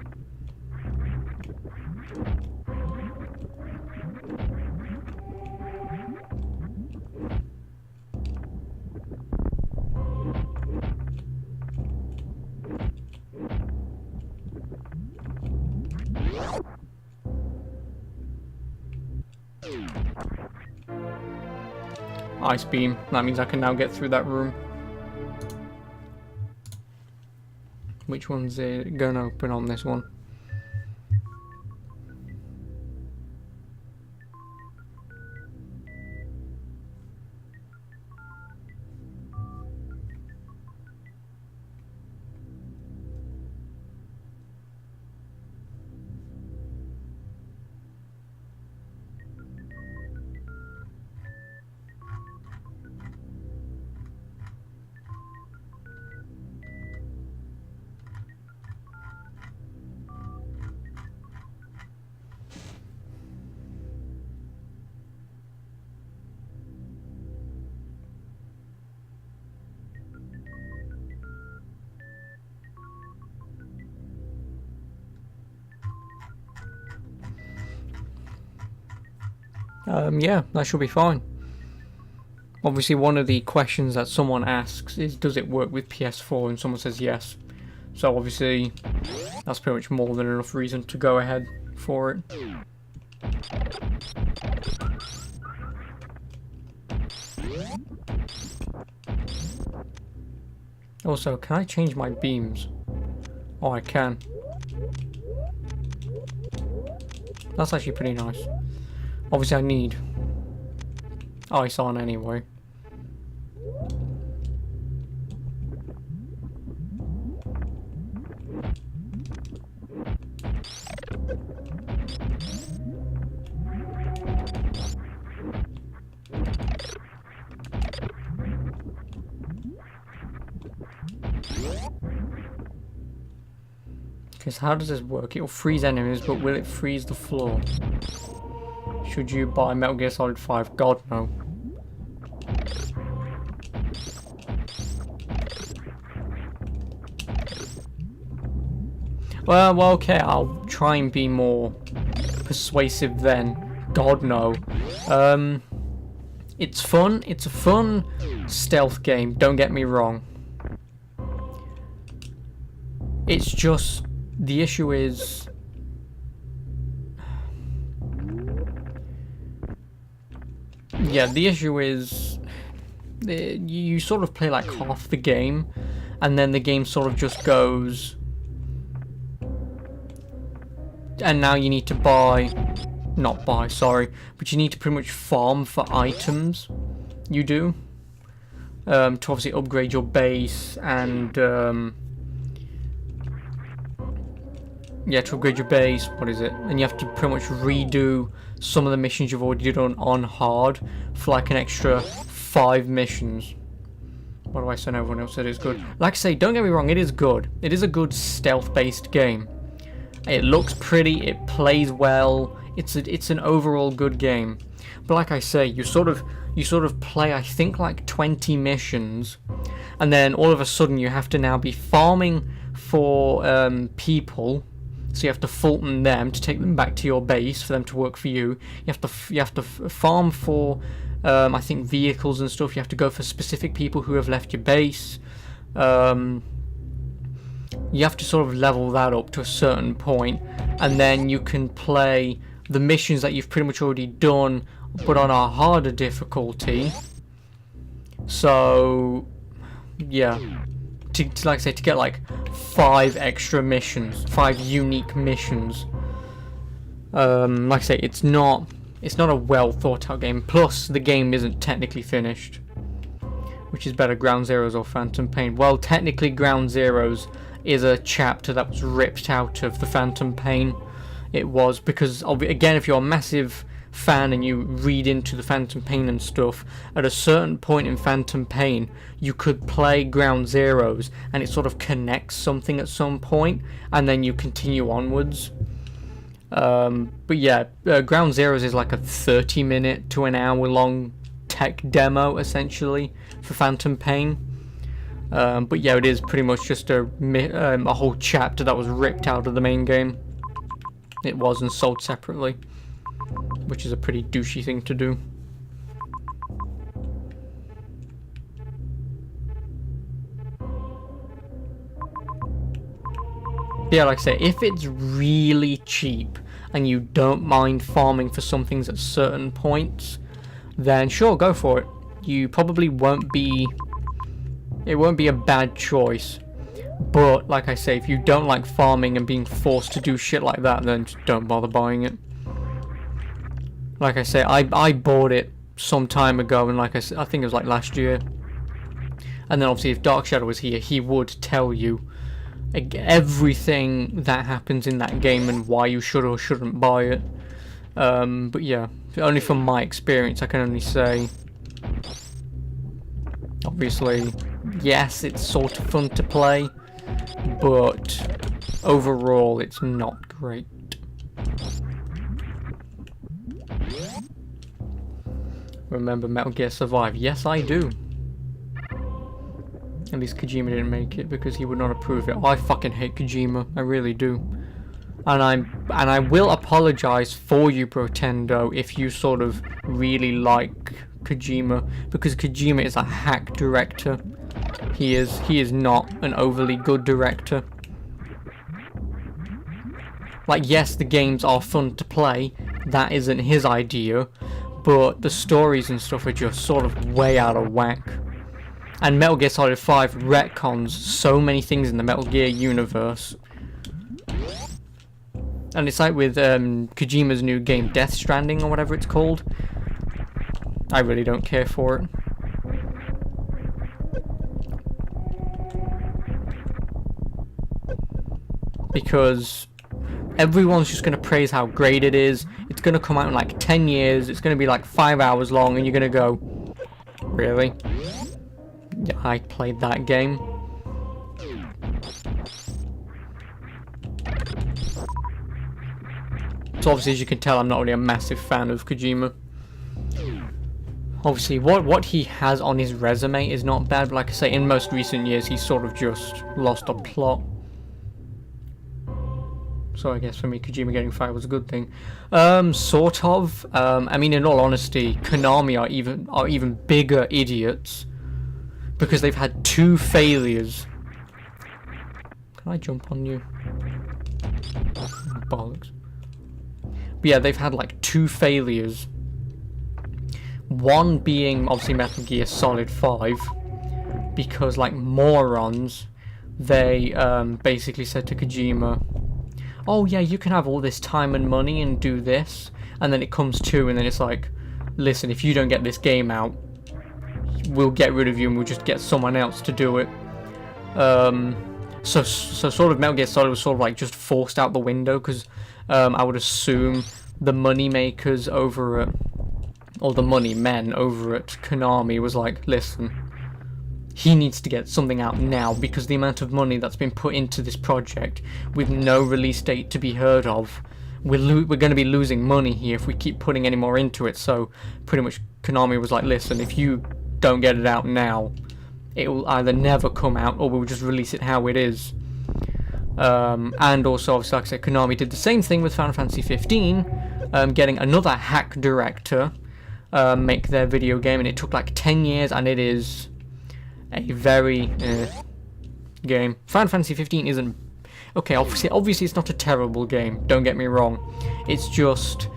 Ice beam. That means I can now get through that room. Which one's it gonna open on this one? Yeah, that should be fine. Obviously, one of the questions that someone asks is, does it work with PS4? And someone says yes. So obviously, that's pretty much more than enough reason to go ahead for it. Also, can I change my beams? Oh, I can. That's actually pretty nice. Obviously, I need ice on anyway. Okay, so how does this work? It'll freeze enemies, but will it freeze the floor? Should you buy Metal Gear Solid 5? God, no. Well, okay, I'll try and be more persuasive then. God, no. It's fun. It's a fun stealth game, don't get me wrong. It's just, the issue is... Yeah, the issue is you sort of play like half the game, and then the game sort of just goes, and now you need to not buy, sorry, but you need to pretty much farm for items. You do to obviously upgrade your base and yeah, to upgrade your base, what is it? And you have to pretty much redo some of the missions you've already done on hard for like an extra 5 missions. Why do I say everyone else said it's good? Like I say, don't get me wrong, it is good. It is a good stealth-based game. It looks pretty, it plays well, it's an overall good game. But like I say, you sort of play, I think, like 20 missions, and then all of a sudden you have to now be farming for people. So you have to Fulton them to take them back to your base for them to work for you. You have to farm for, I think, vehicles and stuff. You have to go for specific people who have left your base. You have to sort of level that up to a certain point, and then you can play the missions that you've pretty much already done, but on a harder difficulty. So, yeah. Like I say, to get like 5 extra missions, 5 unique missions. Like I say, it's not a well thought out game. Plus, the game isn't technically finished. Which is better, Ground Zeroes or Phantom Pain? Well, technically, Ground Zeroes is a chapter that was ripped out of the Phantom Pain. it was, because again, if you're a massive fan and you read into the Phantom Pain and stuff, at a certain point in Phantom Pain you could play Ground Zeroes and it sort of connects something at some point and then you continue onwards. But yeah, Ground Zeroes is like a 30-minute to an hour long tech demo essentially for Phantom Pain. But yeah, it is pretty much just a whole chapter that was ripped out of the main game. It was, and sold separately, which is a pretty douchey thing to do. Yeah, like I say, if it's really cheap and you don't mind farming for some things at certain points, then sure, go for it. You probably won't be... It won't be a bad choice. But, like I say, if you don't like farming and being forced to do shit like that, then just don't bother buying it. Like I say, I bought it some time ago, and like I said, I think it was like last year. And then obviously if Dark Shadow was here, he would tell you everything that happens in that game and why you should or shouldn't buy it. But yeah, only from my experience I can only say, obviously, yes, it's sort of fun to play, but overall it's not great. Remember Metal Gear Survive? Yes, I do. At least Kojima didn't make it because he would not approve it. I fucking hate Kojima, I really do. And I will apologize for you, Brotendo, if you sort of really like Kojima, because Kojima is a hack director. He is not an overly good director. Like, yes, the games are fun to play, that isn't his idea, but the stories and stuff are just sort of way out of whack. And Metal Gear Solid 5 retcons so many things in the Metal Gear universe. And it's like with Kojima's new game, Death Stranding or whatever it's called. I really don't care for it. Because everyone's just going to praise how great it is. It's going to come out in like 10 years. It's going to be like 5 hours long and you're going to go, really? Yeah, I played that game. So obviously, as you can tell, I'm not really a massive fan of Kojima. Obviously, what he has on his resume is not bad, but like I say, in most recent years, he's sort of just lost a plot. So I guess for me, Kojima getting fired was a good thing. Sort of. I mean, in all honesty, Konami are even bigger idiots because they've had 2 failures. Can I jump on you? Bollocks. But yeah, they've had like 2 failures. One being obviously Metal Gear Solid 5, because like morons, they basically said to Kojima, oh yeah, you can have all this time and money and do this, and then it comes to, and then it's like, listen, if you don't get this game out, we'll get rid of you and we'll just get someone else to do it. So sort of Metal Gear Solid was sort of like just forced out the window, because I would assume the money makers over at, or the money men over at Konami was like, listen, he needs to get something out now, because the amount of money that's been put into this project with no release date to be heard of, we're going to be losing money here if we keep putting any more into it. So pretty much Konami was like, listen, if you don't get it out now, it will either never come out or we'll just release it how it is. And also, obviously, like I said, Konami did the same thing with Final Fantasy 15, getting another hack director make their video game, and it took like 10 years, and it is a very game. Final Fantasy 15 isn't... Okay, obviously it's not a terrible game, don't get me wrong. It's just,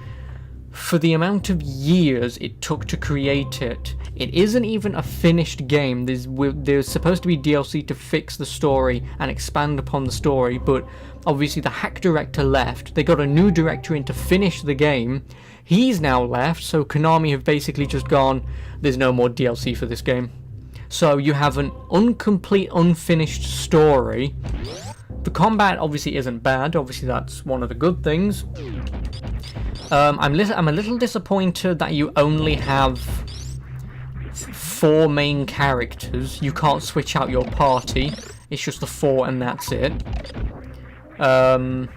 for the amount of years it took to create it, it isn't even a finished game. There's supposed to be DLC to fix the story and expand upon the story, but obviously the hack director left. They got a new director in to finish the game. He's now left, so Konami have basically just gone, there's no more DLC for this game. So you have an incomplete, unfinished story The combat obviously isn't bad. Obviously, that's one of the good things. I'm a little disappointed that you only have 4 main characters. You can't switch out your party. It's just the 4 and that's it. And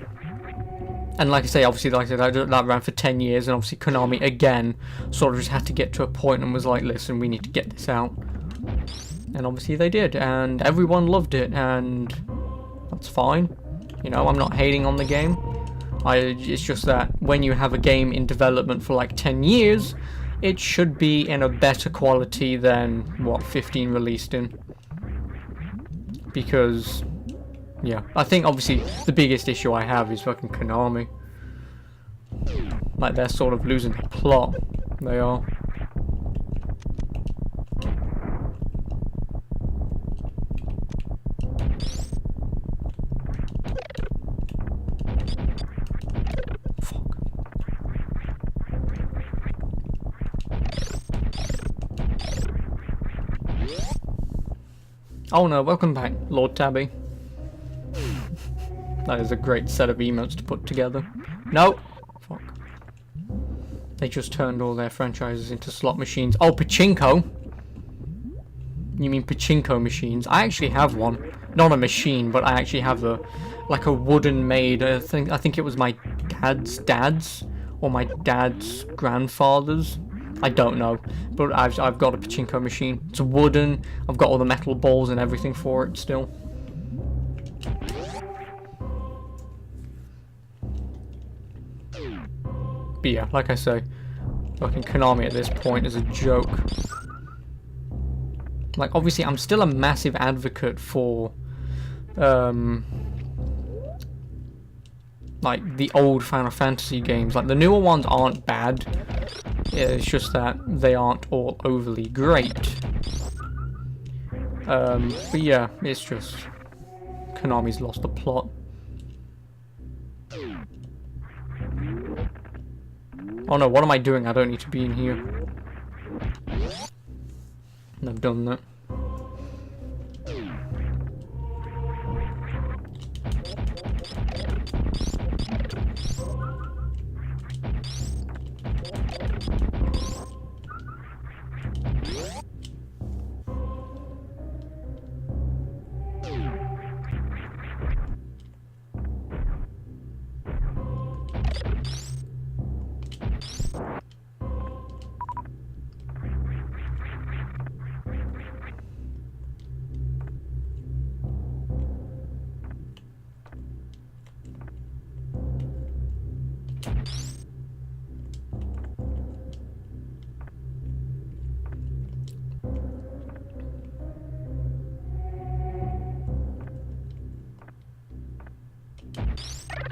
like I say, obviously, like I said, that ran for 10 years, and obviously Konami, again, sort of just had to get to a point and was like, listen, we need to get this out. And obviously they did, and everyone loved it, and that's fine. You know, I'm not hating on the game. It's just that when you have a game in development for like 10 years, it should be in a better quality than what 15 released in. Because, yeah, I think obviously the biggest issue I have is fucking Konami. Like, they're sort of losing the plot. They are. Oh no, welcome back, Lord Tabby. That is a great set of emotes to put together. No! Fuck. They just turned all their franchises into slot machines. Oh, pachinko! You mean pachinko machines? I actually have one. Not a machine, but I actually have like a wooden made, I think it was my dad's, or my dad's grandfather's. I don't know, but I've got a pachinko machine. It's wooden. I've got all the metal balls and everything for it still. But yeah, like I say, fucking Konami at this point is a joke. Like, obviously, I'm still a massive advocate for, like, the old Final Fantasy games. Like, the newer ones aren't bad. It's just that they aren't all overly great. But yeah, it's just Konami's lost the plot. Oh no, what am I doing? I don't need to be in here. And I've done that.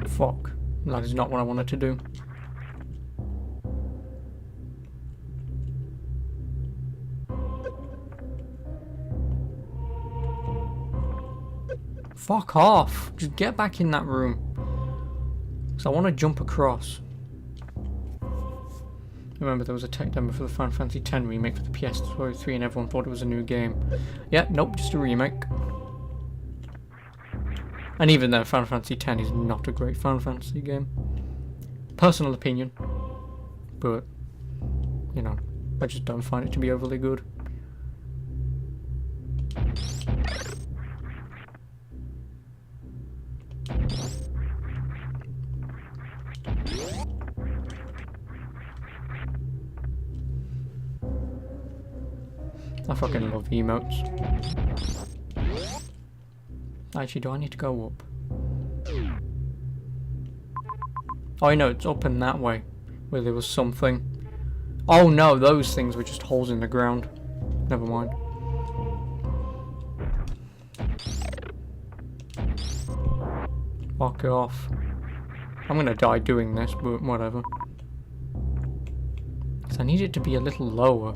Fuck. That is not what I wanted to do. Fuck off. Just get back in that room. Because I want to jump across. Remember, there was a tech demo for the Final Fantasy X remake for the PS3 and everyone thought it was a new game. Yeah, nope, just a remake. And even though Final Fantasy X is not a great Final Fantasy game. Personal opinion. But, you know, I just don't find it to be overly good. I fucking love emotes. Actually, do I need to go up? Oh, I know, it's up and that way, where there was something. Oh no, those things were just holes in the ground. Never mind. Fuck off. I'm gonna die doing this, but whatever. Because I need it to be a little lower.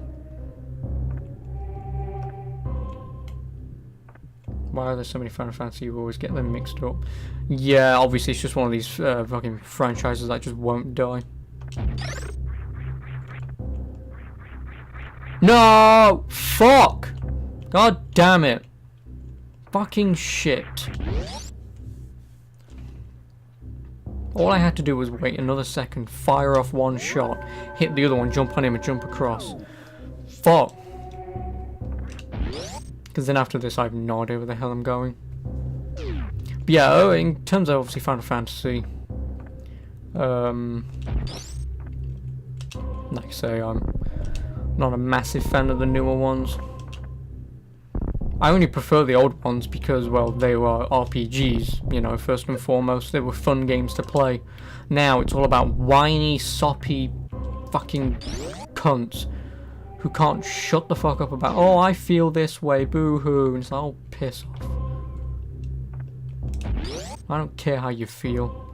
Why are there so many Final Fantasy? You always get them mixed up. Yeah, obviously it's just one of these fucking franchises that just won't die. No! Fuck! God damn it. Fucking shit. All I had to do was wait another second, fire off one shot, hit the other one, jump on him and jump across. Fuck. Because then after this I have no idea where the hell I'm going. But yeah, in terms of obviously Final Fantasy, like I say, I'm not a massive fan of the newer ones. I only prefer the old ones because, well, they were RPGs, you know, first and foremost. They were fun games to play. Now it's all about whiny, soppy, fucking cunts who can't shut the fuck up about, oh, I feel this way, boo-hoo. And it's like, oh, piss off. I don't care how you feel.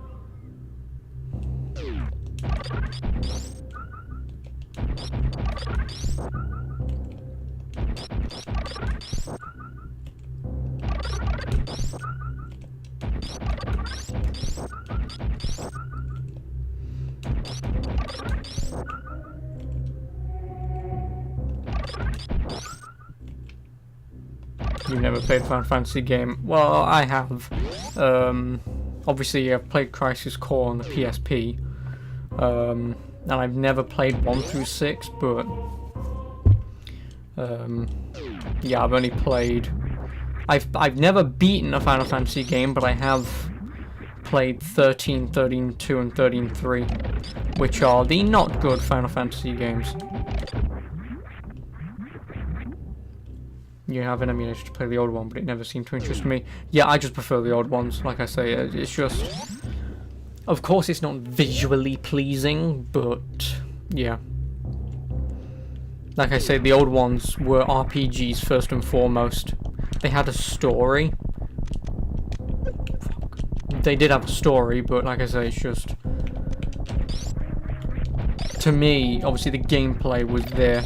You've never played a Final Fantasy game? Well, I have. Obviously, I've played Crisis Core on the PSP, and I've never played 1 through 6. But yeah, I've only played. I've never beaten a Final Fantasy game, but I have played 13, 13-2, and 13-3, which are the not good Final Fantasy games. You have an emulator to play the old one, but it never seemed to interest me. Yeah, I just prefer the old ones. Like I say, it's just... Of course it's not visually pleasing, but... yeah. Like I say, the old ones were RPGs first and foremost. They had a story. They did have a story, but like I say, it's just... To me, obviously the gameplay was there,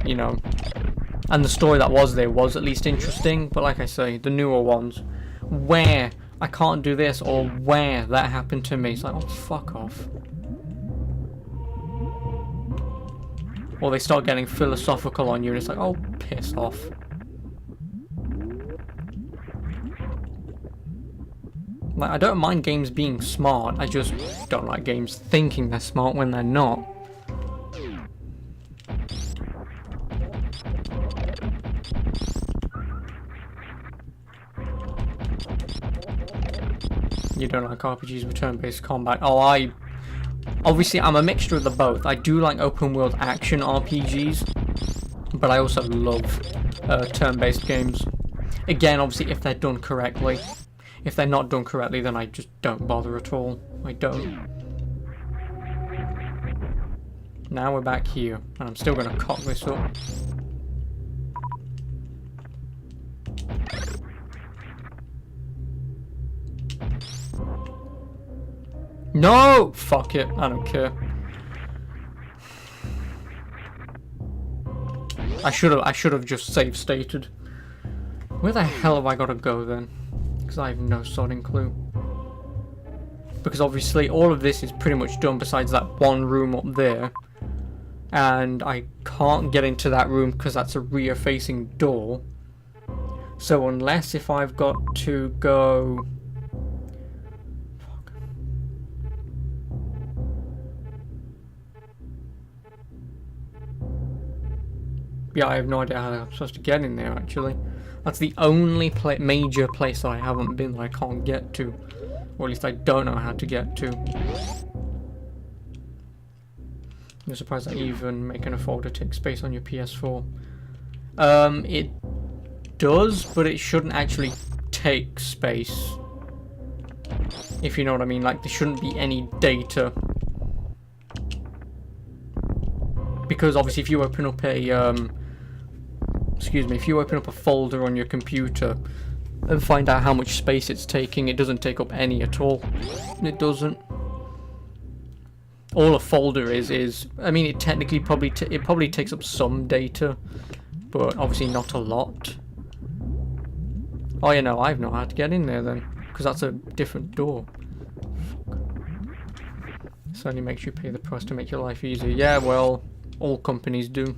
you know... And the story that was there was at least interesting, but like I say, the newer ones, where I can't do this or where that happened to me, it's like, oh, fuck off. Or they start getting philosophical on you and it's like, oh, piss off. Like, I don't mind games being smart, I just don't like games thinking they're smart when they're not. You don't like RPGs with turn-based combat. Oh, obviously, I'm a mixture of the both. I do like open-world action RPGs, but I also love turn-based games. Again, obviously, if they're done correctly. If they're not done correctly, then I just don't bother at all. I don't. Now we're back here, and I'm still going to cock this up. No! Fuck it, I don't care. I should have just save stated. Where the hell have I got to go then? Because I have no sodding clue. Because obviously all of this is pretty much done besides that one room up there. And I can't get into that room because that's a rear facing door. So unless if I've got to go... Yeah, I have no idea how I'm supposed to get in there, actually. That's the only major place that I haven't been that I can't get to. Or at least I don't know how to get to. I'm surprised that even making a folder takes space on your PS4. It does, but it shouldn't actually take space. If you know what I mean, like there shouldn't be any data. Because obviously if you open up a, if you open up a folder on your computer and find out how much space it's taking, it doesn't take up any at all. It doesn't. All a folder is I mean, it technically probably takes up some data, but obviously not a lot. Oh, you know, I know how to get in there then, because that's a different door. Fuck. This only makes you pay the price to make your life easier. Yeah, well, all companies do.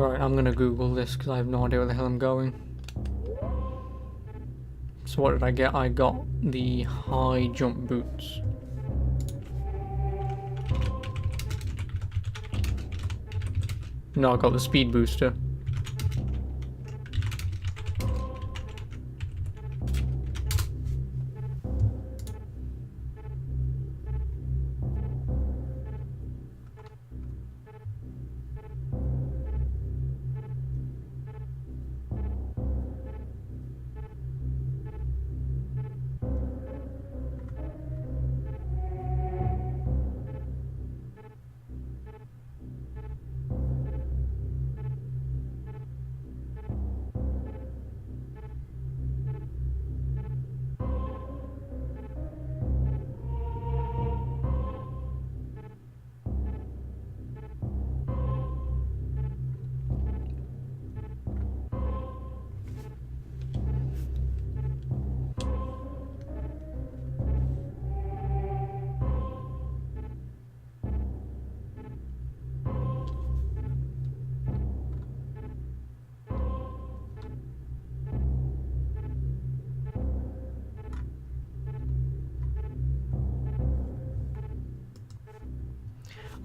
Right, I'm gonna Google this because I have no idea where the hell I'm going. So what did I get? I got the high jump boots. No, I got the speed booster.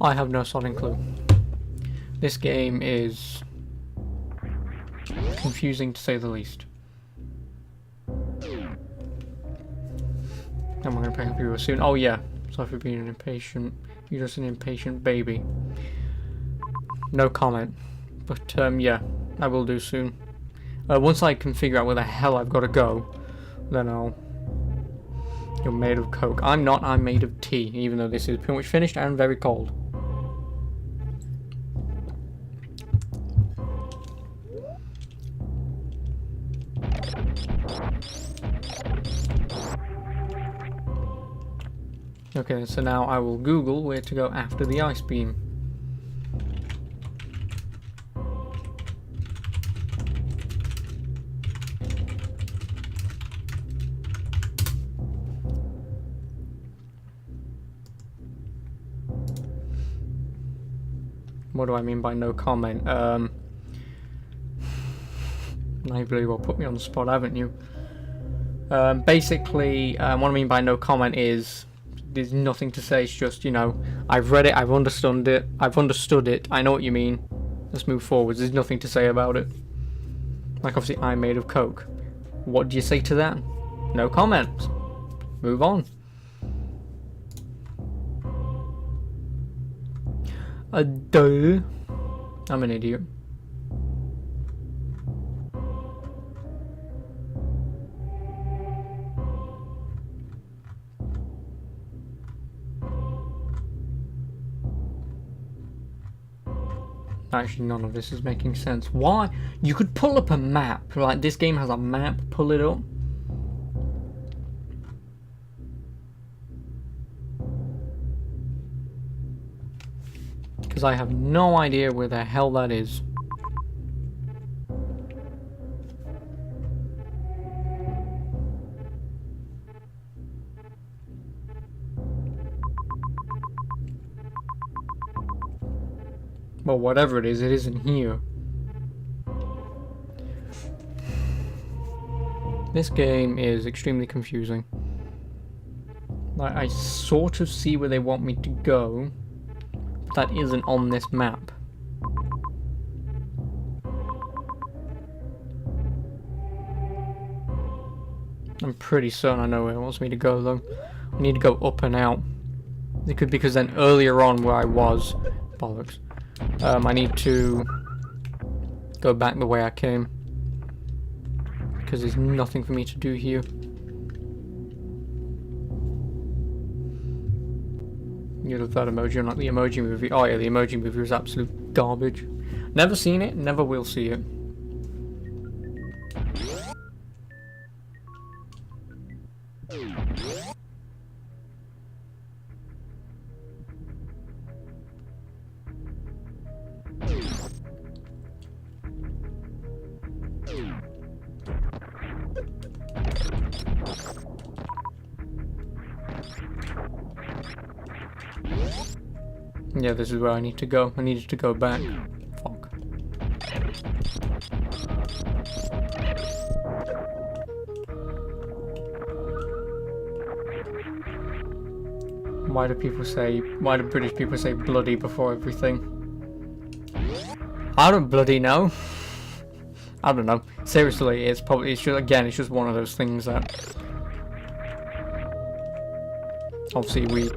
I have no solid clue. This game is confusing to say the least. I'm going to pick up you soon. Oh yeah, sorry for being impatient. You're just an impatient baby. No comment. But yeah, I will do soon. Once I can figure out where the hell I've got to go, then I'll... You're made of coke. I'm not, I'm made of tea, even though this is pretty much finished and very cold. Okay, so now I will Google where to go after the ice beam. What do I mean by no comment? Now you really well put me on the spot, haven't you? Basically, what I mean by no comment is there's nothing to say. It's just, you know, I've read it, I've understood it, I know what you mean. Let's move forwards. There's nothing to say about it. Like, obviously, I'm made of coke. What do you say to that? No comment. Move on. Duh. I'm an idiot. Actually, none of this is making sense. Why? You could pull up a map. Like, this game has a map. Pull it up. Because I have no idea where the hell that is. Well, whatever it isn't here. This game is extremely confusing. Like, I sort of see where they want me to go, but that isn't on this map. I'm pretty certain I know where it wants me to go, though. I need to go up and out. It could, because then earlier on where I was, bollocks. I need to go back the way I came, because there's nothing for me to do here. You love that emoji, or not the Emoji Movie? Oh yeah, the Emoji Movie was absolute garbage. Never seen it, never will see it. Yeah, this is where I need to go. I needed to go back. Fuck. Why do British people say bloody before everything? I don't bloody know. I don't know. Seriously, it's just one of those things that obviously we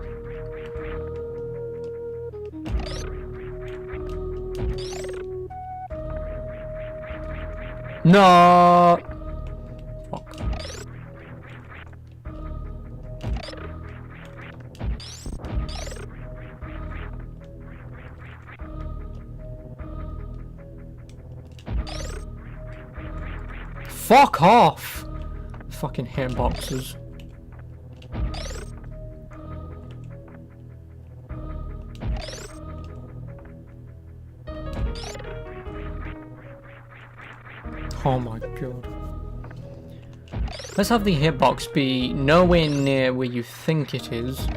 no. Fuck. Fuck off! Fucking hitboxes. Oh my god. Let's have the hitbox be nowhere near where you think it is.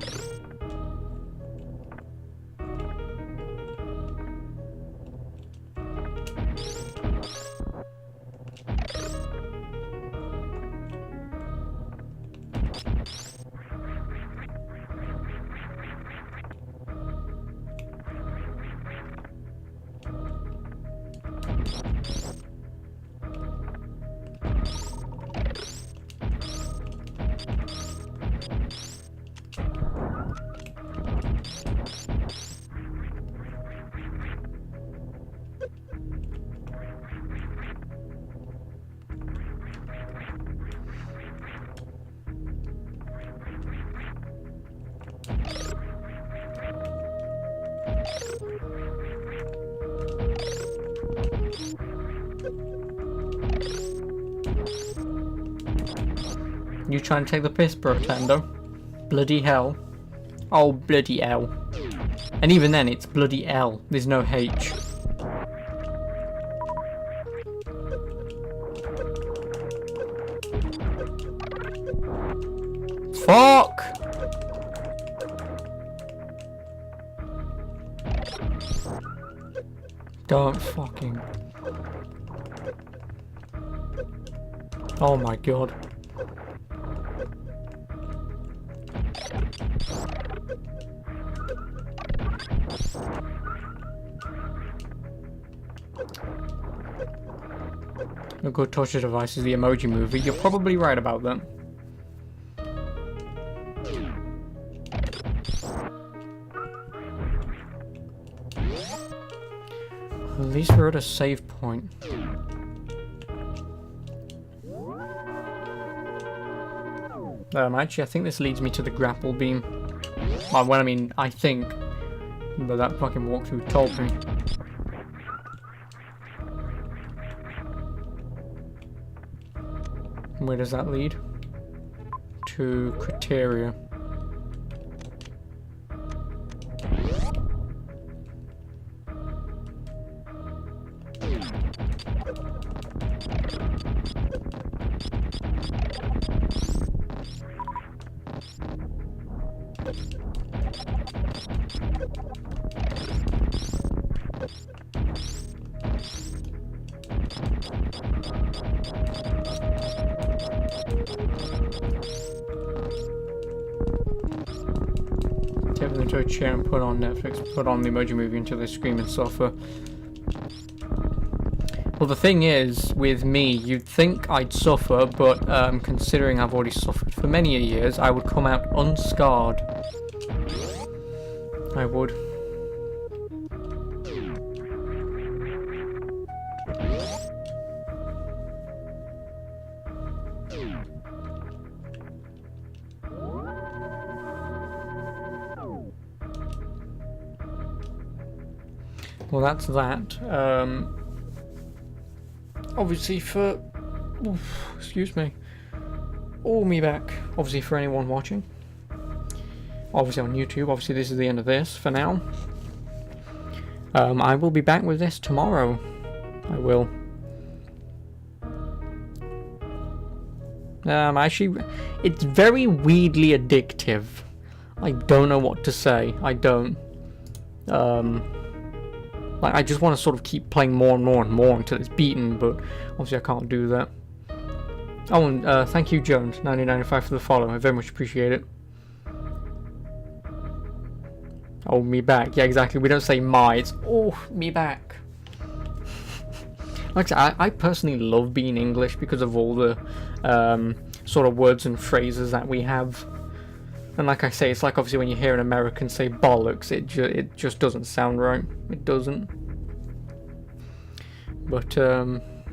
You trying to take the piss, bro, Tando? Bloody hell. Oh, bloody L. And even then, it's bloody L. There's no H. Fuck! Don't fucking... Oh my god. A good torture device is the Emoji Movie. You're probably right about that. At least we're at a save point. Actually, I think this leads me to the grapple beam. Well, I mean, I think. But that fucking walkthrough told me. Where does that lead? To criteria. Take them into a chair and put on Netflix, put on the Emoji Movie until they scream and suffer. Well, the thing is, with me, you'd think I'd suffer, but considering I've already suffered for many years, I would come out unscarred. I would. Well, that's that. Obviously for... Oof, excuse me. Oh, me back. Obviously for anyone watching. Obviously on YouTube. Obviously this is the end of this for now. I will be back with this tomorrow. I will. Actually, it's very weirdly addictive. I don't know what to say. I don't. Like, I just want to sort of keep playing more and more and more until it's beaten, but obviously I can't do that. Oh, and thank you, Jones1995, for the follow. I very much appreciate it. Oh, me back. Yeah, exactly. We don't say my, it's oh, me back. Like I said, I personally love being English because of all the sort of words and phrases that we have. And like I say, it's like obviously when you hear an American say bollocks, it just doesn't sound right. It doesn't. But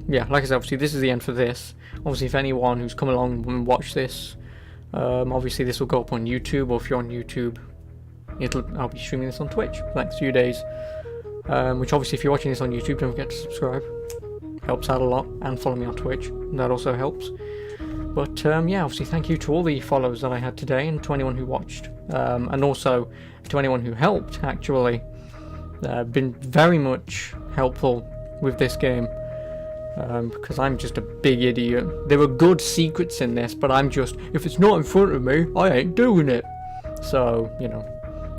yeah, like I said, obviously this is the end for this. Obviously, if anyone who's come along and watched this, obviously this will go up on YouTube, or if you're on YouTube, I'll be streaming this on Twitch for the next few days. Which obviously, if you're watching this on YouTube, don't forget to subscribe. Helps out a lot, and follow me on Twitch. That also helps. But yeah, obviously thank you to all the followers that I had today, and to anyone who watched, and also to anyone who helped. Actually, been very much helpful with this game, because I'm just a big idiot. There were good secrets in this, but I'm just, if it's not in front of me, I ain't doing it. So, you know,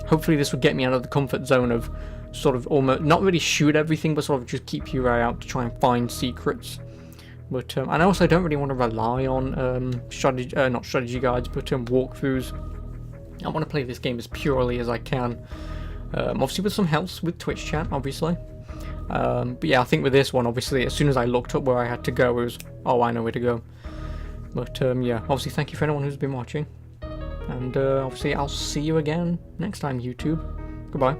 hopefully this will get me out of the comfort zone of sort of almost, not really shoot everything, but sort of just keep your eye out to try and find secrets. But, and I also don't really want to rely on strategy, not strategy guides, but walkthroughs. I want to play this game as purely as I can. Obviously with some helps with Twitch chat, obviously. But yeah, I think with this one, obviously, as soon as I looked up where I had to go, it was, oh, I know where to go. But yeah, obviously thank you for anyone who's been watching. And obviously I'll see you again next time, YouTube. Goodbye.